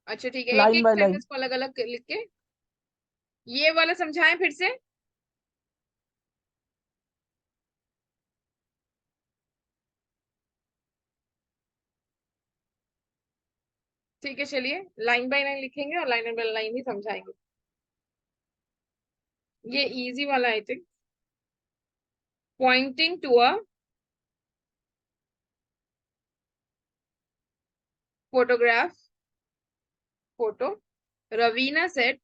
अच्छा ठीक है, एक लाइन एक बाय लाइन। सेंटेंस को अलग अलग लिख के ये वाला समझाएं फिर से। ठीक है, चलिए लाइन बाय लाइन लिखेंगे और लाइन बाय लाइन ही समझाएंगे। ये इजी वाला I think. Pointing to a photograph, photo, Raveena said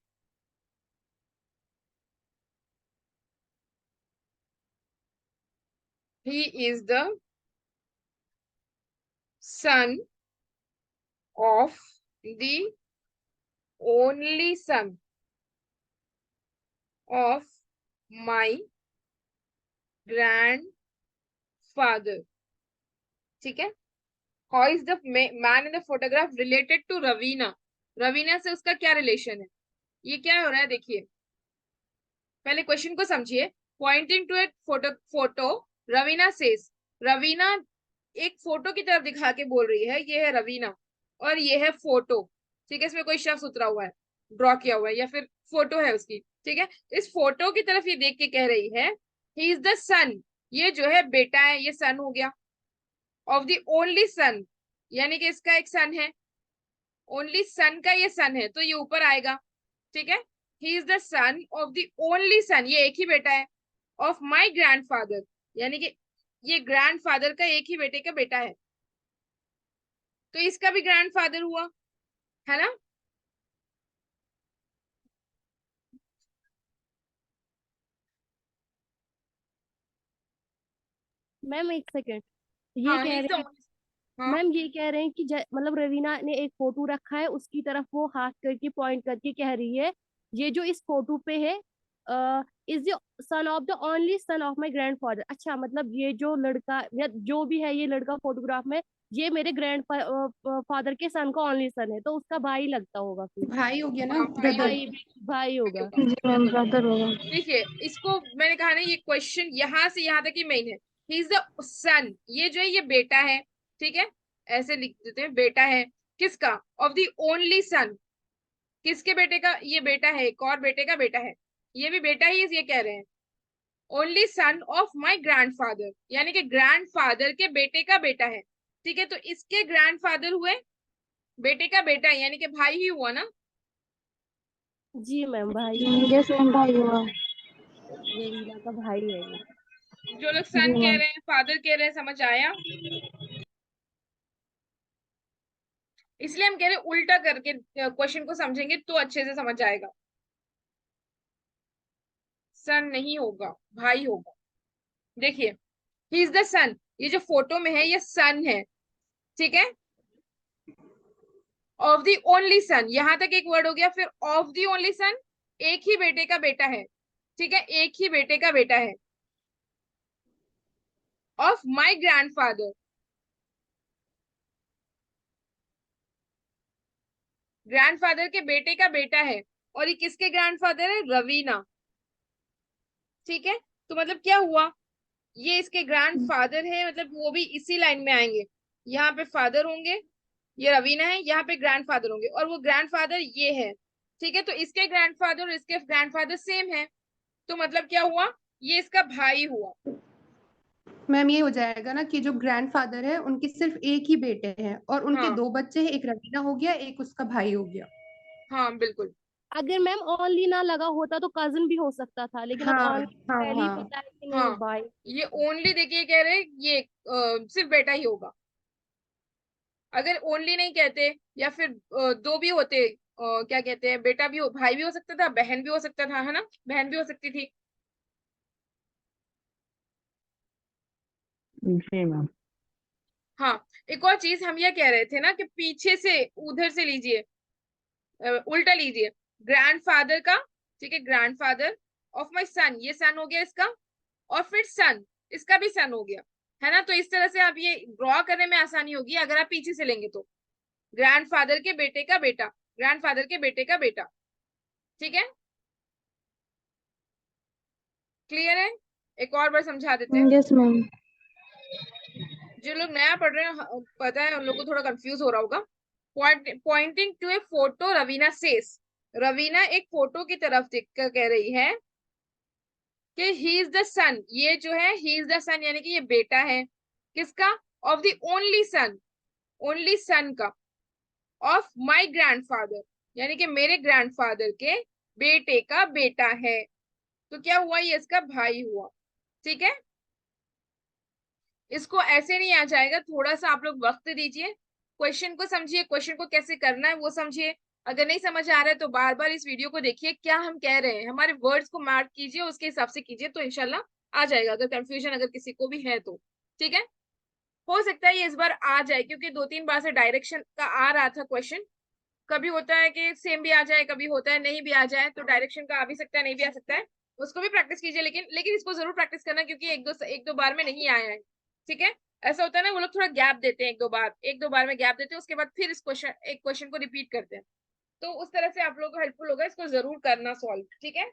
he is the son of the only son of my grandmother father, ठीक है। How is the man in the photograph related to Raveena, Raveena से उसका क्या relation है। ये क्या हो रहा है देखिए, पहले क्वेश्चन को समझिए। Pointing to a photo Raveena says, Raveena एक फोटो की तरफ दिखा के बोल रही है, ये है रवीना और ये है फोटो, ठीक है। इसमें कोई शख्स उतरा हुआ है, ड्रॉ किया हुआ है या फिर फोटो है उसकी, ठीक है। इस फोटो की तरफ ये देख के कह रही है ही इज द सन, ये जो है बेटा है, ये सन हो गया। ऑफ द ओनली सन, यानी कि इसका एक सन है, ओनली सन का ये सन है तो ये ऊपर आएगा, ठीक है। He is the son of the only son, ये एक ही बेटा है, ऑफ माई ग्रैंडफादर, यानी कि ये ग्रैंडफादर का एक ही बेटे का बेटा है, तो इसका भी ग्रैंडफादर हुआ, है ना। मैम एक सेकेंड, ये हाँ कह ही इज रहे द, हैं हाँ मैम, ये कह रहे हैं कि मतलब रवीना ने एक फोटो रखा है, उसकी तरफ वो हाथ करके पॉइंट करके कह रही है ये जो इस फोटो पे है is the son of the only son of my grandfather. अच्छा, मतलब ये जो लड़का या जो भी है ये लड़का फोटोग्राफ में, ये मेरे ग्रैंड फादर के सन का ओनली सन है, तो उसका भाई लगता होगा फिर। भाई हो गया ना, हाँ भाई ब्रदर। भाई, भाई होगा। होगा। जी मैम, ब्रदर होगा। देखिए इसको मैंने कहा ना, ये क्वेश्चन यहाँ से यहाँ तक ही मेन है। ही इज द सन, ये जो है ये बेटा है, ठीक है, ऐसे लिख देते हैं, बेटा है किसका, ऑफ द ओनली सन, किसके बेटे का ये बेटा है, एक और बेटे का बेटा है, ये भी बेटा ही ये कह रहे हैं। Only son of my grandfather, यानी कि ग्रैंडफादर के बेटे का बेटा है, ठीक है। तो इसके ग्रैंडफादर हुए, बेटे का बेटा है, यानी कि भाई ही हुआ ना। जी मैम, भाई। यस मैम, भाई हुआ। रवीना का भाई है ये। जो लोग जी सन कह मैम। रहे हैं, फादर कह रहे हैं, समझ आया। इसलिए हम कह रहे हैं उल्टा करके क्वेश्चन को समझेंगे तो अच्छे से समझ आएगा। सन नहीं होगा, भाई होगा। देखिए ही इज द सन, ये जो फोटो में है ये सन है, ठीक है। ऑफ द ओनली सन, यहां तक एक वर्ड हो गया, फिर ऑफ द ओनली सन, एक ही बेटे का बेटा है, ठीक है, एक ही बेटे का बेटा है। ऑफ माई ग्रैंडफादर, ग्रैंडफादर के बेटे का बेटा है, और ये किसके ग्रैंडफादर है, रवीना, ठीक है। तो मतलब क्या हुआ, ये इसके ग्रैंडफादर है, मतलब वो भी इसी लाइन में आएंगे, यहाँ पे फादर होंगे, ये रवीना है, यहाँ पे ग्रैंडफादर होंगे, और वो ग्रैंडफादर ये है, ठीक है। तो इसके ग्रैंडफादर और इसके ग्रैंडफादर सेम है, तो मतलब क्या हुआ, ये इसका भाई हुआ। मैम ये हो जाएगा ना कि जो ग्रैंडफादर है उनके सिर्फ एक ही बेटे हैं और उनके हाँ दो बच्चे हैं, एक रवीना हो गया, एक उसका भाई हो गया। हाँ बिल्कुल। अगर मैम ओनली ना लगा होता तो कजन भी हो सकता था, लेकिन अब हाँ ओनली हाँ पहले ही हाँ। पता है कि नहीं हाँ भाई। ये ओनली देखिए कह रहे हैं, ये सिर्फ बेटा ही होगा। अगर ओनली नहीं कहते या फिर दो भी होते, क्या कहते हैं, बेटा भी हो, भाई भी हो सकता था, बहन भी हो सकता था, है ना, बहन भी हो सकती थी। जी मैम। हाँ एक और चीज हम ये कह रहे थे ना कि पीछे से उधर से लीजिए, उल्टा लीजिए, ग्रैंडफादर का, ठीक है, ग्रैंडफादर ऑफ माई सन, ये सन हो गया इसका, और फिर सन, इसका भी सन हो गया, है ना। तो इस तरह से आप ये ड्रॉ करने में आसानी होगी अगर आप पीछे से लेंगे तो, ग्रैंडफादर के बेटे का बेटा, ग्रैंडफादर के बेटे का बेटा, ठीक है। क्लियर है, एक और बार समझा देते हैं। Yes ma'am. जो लोग नया पढ़ रहे हैं पता है उन लोगों को थोड़ा कंफ्यूज हो रहा होगा। Pointing to a photo Raveena says, Raveena एक फोटो की तरफ देखकर कह रही है कि ही इज द सन, ये जो है ही इज द सन, यानी कि ये बेटा है किसका, of the only son, only son का, ऑफ माई ग्रैंडफादर, यानी कि मेरे ग्रैंडफादर के बेटे का बेटा है। तो क्या हुआ, ये इसका भाई हुआ, ठीक है। इसको ऐसे नहीं आ जाएगा, थोड़ा सा आप लोग वक्त दीजिए, क्वेश्चन को समझिए, क्वेश्चन को कैसे करना है वो समझिए। अगर नहीं समझ आ रहा है तो बार बार इस वीडियो को देखिए, क्या हम कह रहे हैं, हमारे वर्ड्स को मार्क कीजिए, उसके हिसाब से कीजिए, तो इंशाल्लाह आ जाएगा। अगर कंफ्यूजन अगर किसी को भी है तो ठीक है, हो सकता है ये इस बार आ जाए, क्योंकि 2-3 बार से डायरेक्शन का आ रहा था क्वेश्चन। कभी होता है कि सेम भी आ जाए, कभी होता है नहीं भी आ जाए, तो डायरेक्शन का आ भी सकता है, नहीं भी आ सकता है, उसको भी प्रैक्टिस कीजिए। लेकिन इसको जरूर प्रैक्टिस करना, क्योंकि एक दो बार में नहीं आया है, ठीक है, ऐसा होता है ना, वो लोग थोड़ा गैप देते हैं, एक दो बार में गैप देते हैं, उसके बाद फिर इस एक क्वेश्चन को रिपीट करते हैं। तो उस तरह से आप लोगों को हेल्पफुल होगा, इसको जरूर करना सॉल्व, ठीक है।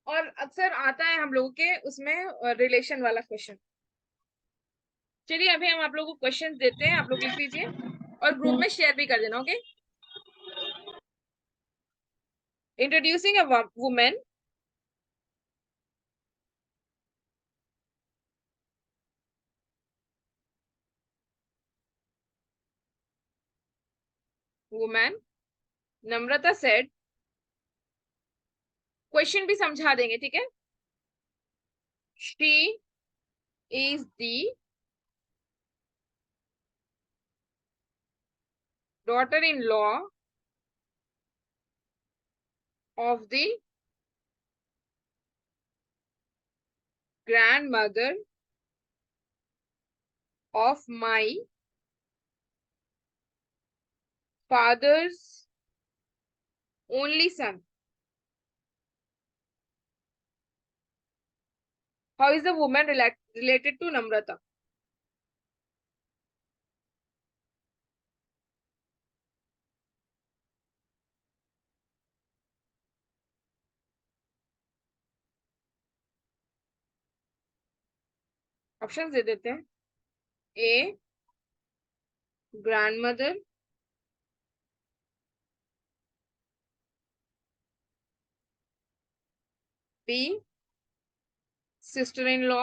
और अक्सर आता है हम लोगों के उसमें रिलेशन वाला क्वेश्चन। चलिए अभी हम आप लोगों को क्वेश्चन देते हैं, आप लोग लिख लीजिए और ग्रुप में शेयर भी कर देना, okay. Introducing a women Namrata said, question भी समझा देंगे, ठीक है। She is the daughter in law of the grandmother of my father's only son. How is the woman related to Namrata? Option दे देते हैं। A grandmother, B sister in law,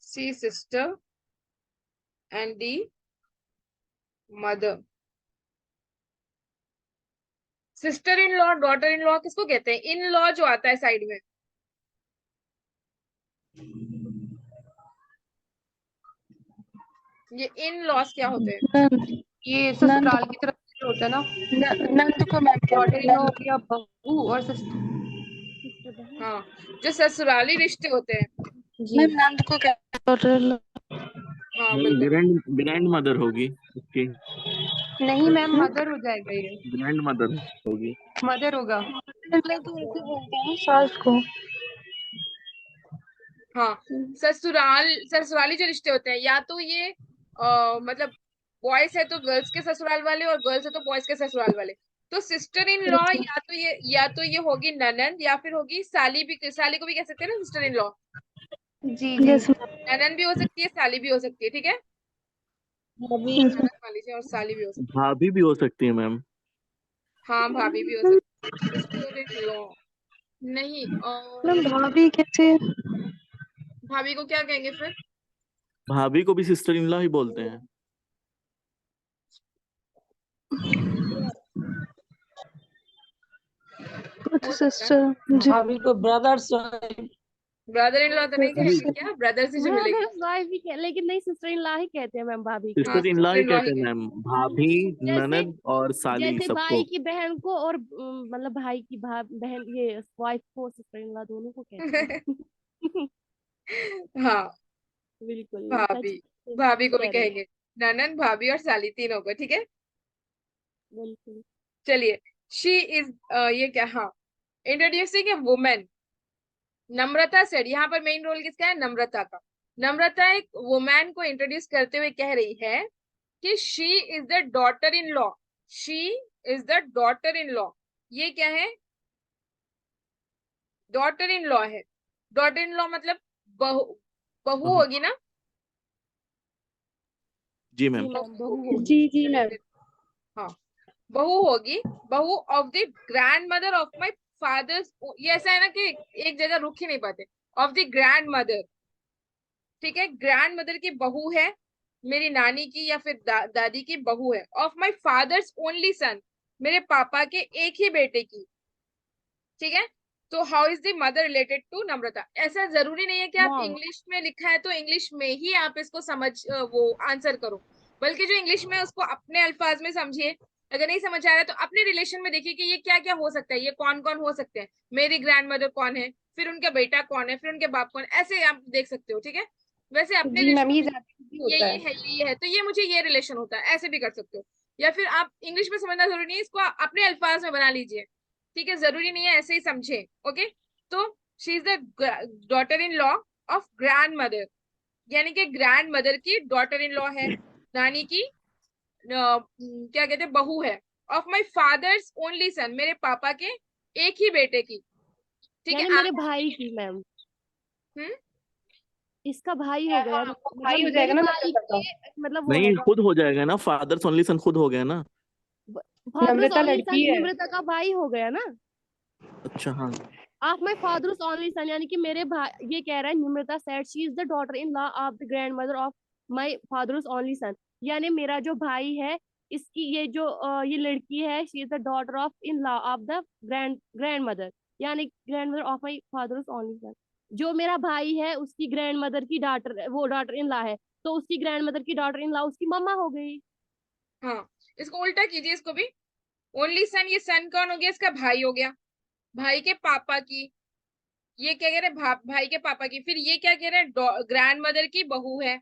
C sister and D mother. Sister in law daughter in law किसको कहते हैं? In law जो आता है side में, ये इन लॉस क्या होते हैं? ये ससुराल की तरफ से होता है ना, नंद को मैम डॉटर इन लॉ हो गया, बहू और सिस्टर। हाँ, जो ससुराली रिश्ते होते हैं। मैम नंद को डॉटर। हाँ बिल्कुल, ग्रैंड मदर होगी उसकी, नहीं मैम, मदर हो जाएगा, ये ग्रैंड मदर होगी। मदर होगा। तो ऐसे बोलते हैं सास को। हाँ, ससुराली जो रिश्ते होते हैं, या तो ये मतलब बॉयज है तो गर्ल्स के ससुराल वाले, और गर्ल्स है तो बॉयज के ससुराल वाले। तो सिस्टर इन लॉ या तो ये होगी ननंद, या फिर होगी साली, भी साली को भी कह सकते हैं ना सिस्टर इन लॉ। जी जी। ननंद भी हो सकती है, साली भी हो सकती है, ठीक है। ननंद मान लीजिए और साली भी हो सकती है। भाभी भी हो सकती है मैम। हाँ, भाभी भी हो सकती है, सिस्टर इन लॉ नहीं। मैम भाभी कैसे? भाभी को क्या कहेंगे फिर? भाभी को भी सिस्टर इन लॉ ही बोलते हैं। अच्छा सिस्टर जी। भाभी को ब्रदर्स, ब्रदर इन लॉ तो नहीं कहेंगे क्या? ब्रदर से जो मिलेगी। वाइफ भी लेकिन नहीं, सिस्टर इन लॉ ही कहते हैं मैम भाभी को। Sister in law he sister-in-law कहते हैं मैम, भाभी ननद और साली जैसे सबको। भाई की बहन को और मतलब भाई की बहन, ये वाइफ को सिस्टर इन लॉ दोनों को कहते हैं। हाँ, बिल्कुल भाभी को भी कह रहे हैं। कहेंगे, ननंद भाभी और साली तीनों को, ठीक है। बिल्कुल। चलिए, शी इज ये क्या, हाँ, इंट्रोड्यूसिंग ए वुमेन नम्रता सेड, यहाँ पर मेन रोल किसका है? नम्रता का। नम्रता एक वुमेन को इंट्रोड्यूस करते हुए कह रही है कि she is the daughter in law, she is the daughter in law. ये क्या है? डॉटर इन लॉ है। डॉटर इन लॉ मतलब बहू होगी ना? जी मैम। जी जी मैम। हाँ, बहू होगी, बहू of the grand mother of my fathers. ये ऐसा है ना कि एक जगह रुक ही नहीं पाते। ऑफ द ग्रैंड मदर, ठीक है, ग्रैंड मदर की बहू है, मेरी नानी की या फिर दादी की बहू है। ऑफ माई फादर्स ओनली सन, मेरे पापा के एक ही बेटे की, ठीक है। तो how is the mother related to Namrata? ऐसा जरूरी नहीं है कि आप इंग्लिश में लिखा है तो इंग्लिश में ही आप इसको समझ वो आंसर करो, बल्कि जो इंग्लिश में उसको अपने अल्फाज में समझिए। अगर नहीं समझ आ रहा है तो अपने रिलेशन में देखिए कि ये क्या क्या हो सकता है, ये कौन कौन हो सकते हैं, मेरी ग्रैंड मदर कौन है, फिर उनका बेटा कौन है, फिर उनके बाप कौन है, ऐसे आप देख सकते हो, ठीक है। वैसे अपने जी मैम, ये रिलेशन ज्यादा easy ये होता ये है। है, ये है, तो ये मुझे ये रिलेशन होता है, ऐसे भी कर सकते हो। या फिर आप इंग्लिश में समझना जरूरी नहीं है, इसको अपने अल्फाज में बना लीजिए, ठीक है, जरूरी नहीं है ऐसे ही समझे, ओके। तो she is the daughter in law of grand mother, यानी कि ग्रैंड मदर की डॉटर इन लॉ है, नानी की क्या कहते हैं बहू है, ऑफ माई फादर्स ओनली सन, मेरे पापा के एक ही बेटे की, ठीक है। यानी मेरे भाई की मैम, हम्म इसका भाई हो गया, हाँ वो भाई मतलब हो मेरे जाएगा ना भाई नम्रता का। के मतलब वो नहीं है खुद हो जाएगा ना, फादर्स ओनली सन खुद हो गया ना। फादर्स नम्रता ओनली सन लड़की है। निमृता का भाई हो गया ना। अच्छा हाँ। Of my father's only son, यानी कि मेरे भाई, ये कह रहा है Nimrita said she is the daughter in law of the grand mother of my father's only son, यानी मेरा जो भाई है, इसकी ये जो ये लड़की है, she is the daughter of in law of the grand mother, यानी grand mother of my father's only son. जो मेरा भाई है उसकी ग्रैंड मदर की डॉटर, वो डॉटर इन लॉ है, तो उसकी ग्रैंड मदर की डॉटर इन लॉ उसकी मम्मा हो गई। हाँ, इसको उल्टा कीजिए, इसको भी। ओनली सन, ये सन कौन हो गया, इसका भाई हो गया, भाई के पापा की, ये क्या कह रहे हैं भाई के पापा की, फिर ये क्या कह रहे हैं ग्रैंड मदर की बहू है,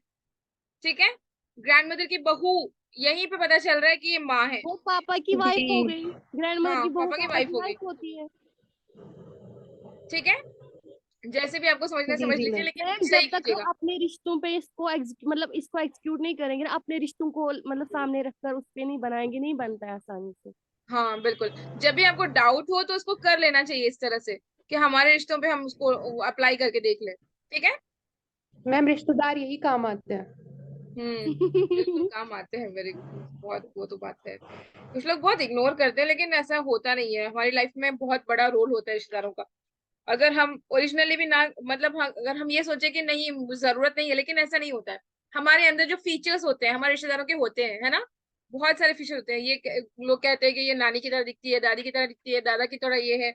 ठीक है। ग्रैंड मदर की बहू, यहीं पे पता चल रहा है कि ये माँ है। वो पापा की वाइफ हो जी गई, ग्रैंड मदर हाँ, की बहू पापा की पापा वाइफ की हो गई, वाइफ होती है। ठीक है। जैसे भी आपको समझना है जी समझ जी लीजिए, मैम। लेकिन मैम सही जब तक हम कीजिएगा। अपने रिश्तों पे इसको मतलब इसको एक्सिक्यूट नहीं करेंगे ना, अपने रिश्तों को मतलब सामने रखकर उस पे नहीं बनाएंगे, नहीं बनता है आसानी से। हाँ बिल्कुल, जब भी आपको डाउट हो तो उसको कर लेना चाहिए इस तरह से कि हमारे रिश्तों पे हम उसको अप्लाई करके देख लें, ठीक है। मैम रिश्तेदार यही काम आते हैं। बिल्कुल काम आते हैं मेरे, बहुत, वो तो बात है। कुछ लोग बहुत इग्नोर करते हैं, लेकिन ऐसा होता नहीं है, हमारी लाइफ में बहुत बड़ा रोल होता है रिश्तेदारों का। अगर हम ओरिजिनली भी ना, मतलब अगर हम ये सोचे कि नहीं जरूरत नहीं है, लेकिन ऐसा नहीं होता है। हमारे अंदर जो फीचर्स होते हैं हमारे रिश्तेदारों के होते हैं, है ना, बहुत सारे फीचर होते हैं। लोग कहते हैं कि ये नानी की तरह दिखती है, दादी की तरह दिखती है, दादा की तरह ये है।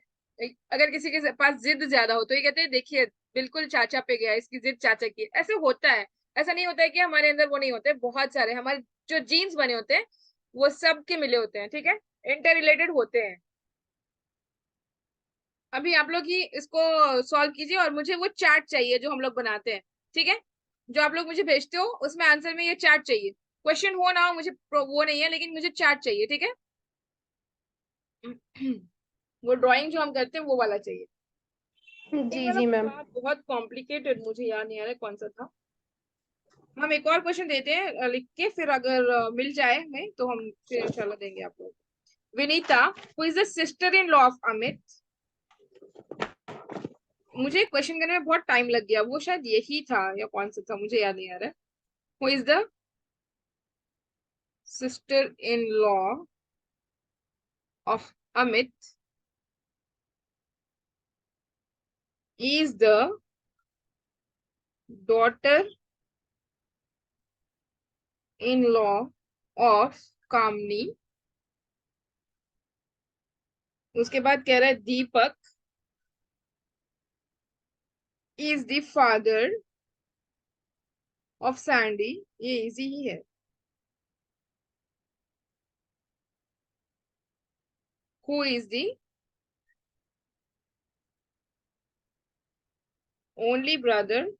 अगर किसी के पास जिद ज्यादा हो तो ये कहते हैं देखिए बिल्कुल चाचा पे गया, इसकी जिद चाचा की है। ऐसे होता है, ऐसा नहीं होता है कि हमारे अंदर वो नहीं होते, बहुत सारे हमारे जो जीन्स बने होते हैं वो सब के मिले होते हैं, ठीक है, इंटर रिलेटेड होते हैं। अभी आप लोग ही इसको सॉल्व कीजिए, और मुझे वो चार्ट चाहिए जो हम लोग बनाते हैं, ठीक है। जो आप लोग मुझे भेजते हो उसमें आंसर में ये चार्ट चाहिए, क्वेश्चन हो ना हो मुझे वो नहीं है, लेकिन मुझे चार्ट चाहिए, ठीक है। वो ड्राइंग जो हम करते हैं वो वाला चाहिए। एक जी वाला जी मैम। था बहुत कॉम्प्लिकेटेड, मुझे याद नहीं आ रहा है कौन सा था। हम एक और क्वेश्चन देते हैं लिख के, फिर अगर मिल जाए हमें तो हम फिर इंशाल्लाह देंगे आपको। Vinita, who is the sister in law of Amit. मुझे क्वेश्चन करने में बहुत टाइम लग गया, वो शायद यही था या कौन सा था मुझे याद नहीं आ रहा है। Who is the sister in law of Amit is the daughter in law of Kamini. उसके बाद कह रहा है Deepak is the father of Sandy. ये इजी ही है। Who is the only brother,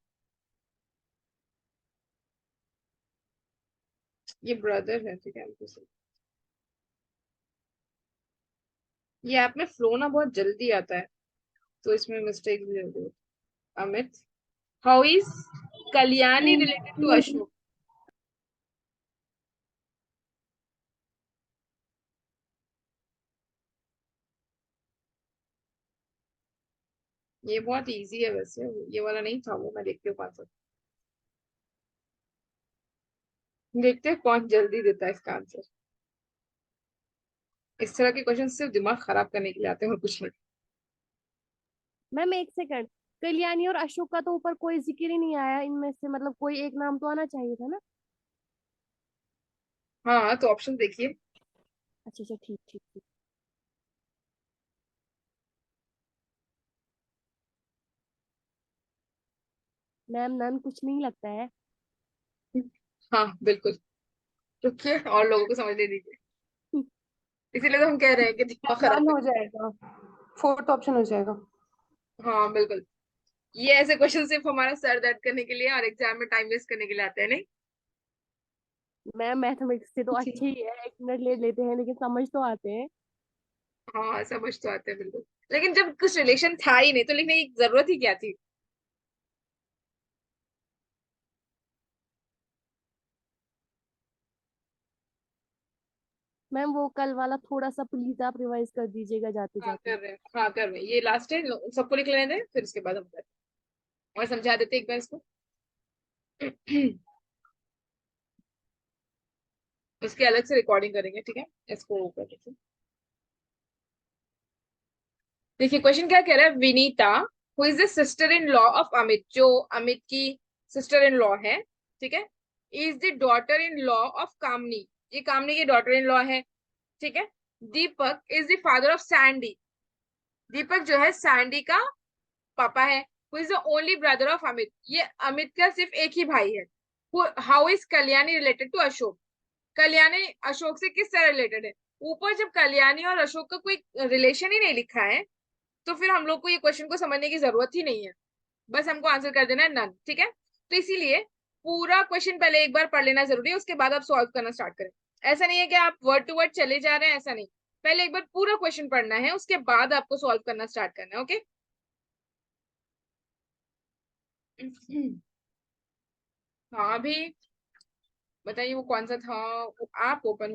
ये ब्रदर है, ठीक है। ये ऐप में फ्लो ना बहुत जल्दी आता है, तो इसमें मिस्टेक भी जल्दी होती है। Amit, how is Kalyani related to Ashok. ये बहुत इजी है वैसे, ये वाला नहीं था वो, मैं देखती हूँ कौन सा। देखते हैं कौन जल्दी देता है इसका आंसर। इस तरह के क्वेश्चन सिर्फ दिमाग खराब करने के लिए आते हैं और कुछ नहीं। मैम एक सेकंड, कल्याणी और अशोक का तो ऊपर कोई जिक्र ही नहीं आया, इनमें से मतलब कोई एक नाम तो आना चाहिए था ना। हाँ, तो ऑप्शन देखिए। अच्छा अच्छा, ठीक ठीक ठीक। मैम नन कुछ नहीं लगता है। हाँ बिल्कुल, रुकिए और लोगों को समझने दीजिए, इसीलिए तो हम कह रहे हैं कि दिमाग खराब डन कर। हो जाएगा, फोर्थ ऑप्शन हो जाएगा। हाँ बिल्कुल, ये ऐसे क्वेश्चन सिर्फ हमारा सर दर्द करने के लिए और एग्जाम में टाइम वेस्ट करने के लिए आते हैं, नहीं। मैम मैथमेटिक्स से तो जी अच्छे ही है, 1 मिनट ले लेते हैं लेकिन समझ तो आते हैं। हाँ समझ तो आते हैं बिल्कुल। लेकिन जब कुछ रिलेशन था ही नहीं तो लिखने की जरूरत ही क्या थी। मैम वो कल वाला थोड़ा सा प्लीज आप रिवाइज कर दीजिएगा जाते हाँ जाते। कर रहे हैं, हाँ कर रहे हैं, ये लास्ट है, सबको लिख लेने दें फिर उसके बाद हम करें और समझा देते एक बार इसको। उसकी अलग से रिकॉर्डिंग करेंगे, ठीक है, इसको कर दीजिए। देखिए क्वेश्चन क्या कह रहा है, Vinita who is the sister in law of Amit, जो अमित की सिस्टर इन लॉ है, ठीक है, is the daughter in law of Kamini, ये कामनी की डॉटर इन लॉ है, ठीक है। Deepak is the father of Sandy, Deepak जो है सैंडी का पापा है। Who is the only brother of Amit, ये अमित का सिर्फ एक ही भाई है। How is Kalyani related to Ashok, Kalyani Ashok से किस तरह रिलेटेड है। ऊपर जब कल्याणी और अशोक का कोई रिलेशन ही नहीं लिखा है तो फिर हम लोग को ये क्वेश्चन को समझने की जरूरत ही नहीं है, बस हमको आंसर कर देना है नन, ठीक है। तो इसीलिए पूरा क्वेश्चन पहले एक बार पढ़ लेना जरूरी है, उसके बाद आप सॉल्व करना स्टार्ट करें। ऐसा नहीं है कि आप वर्ड टू वर्ड चले जा रहे हैं, ऐसा नहीं, पहले एक बार पूरा क्वेश्चन पढ़ना है, उसके बाद आपको सॉल्व करना स्टार्ट करना है, ओके। हाँ अभी बताइए वो कौन सा था, वो आप ओपन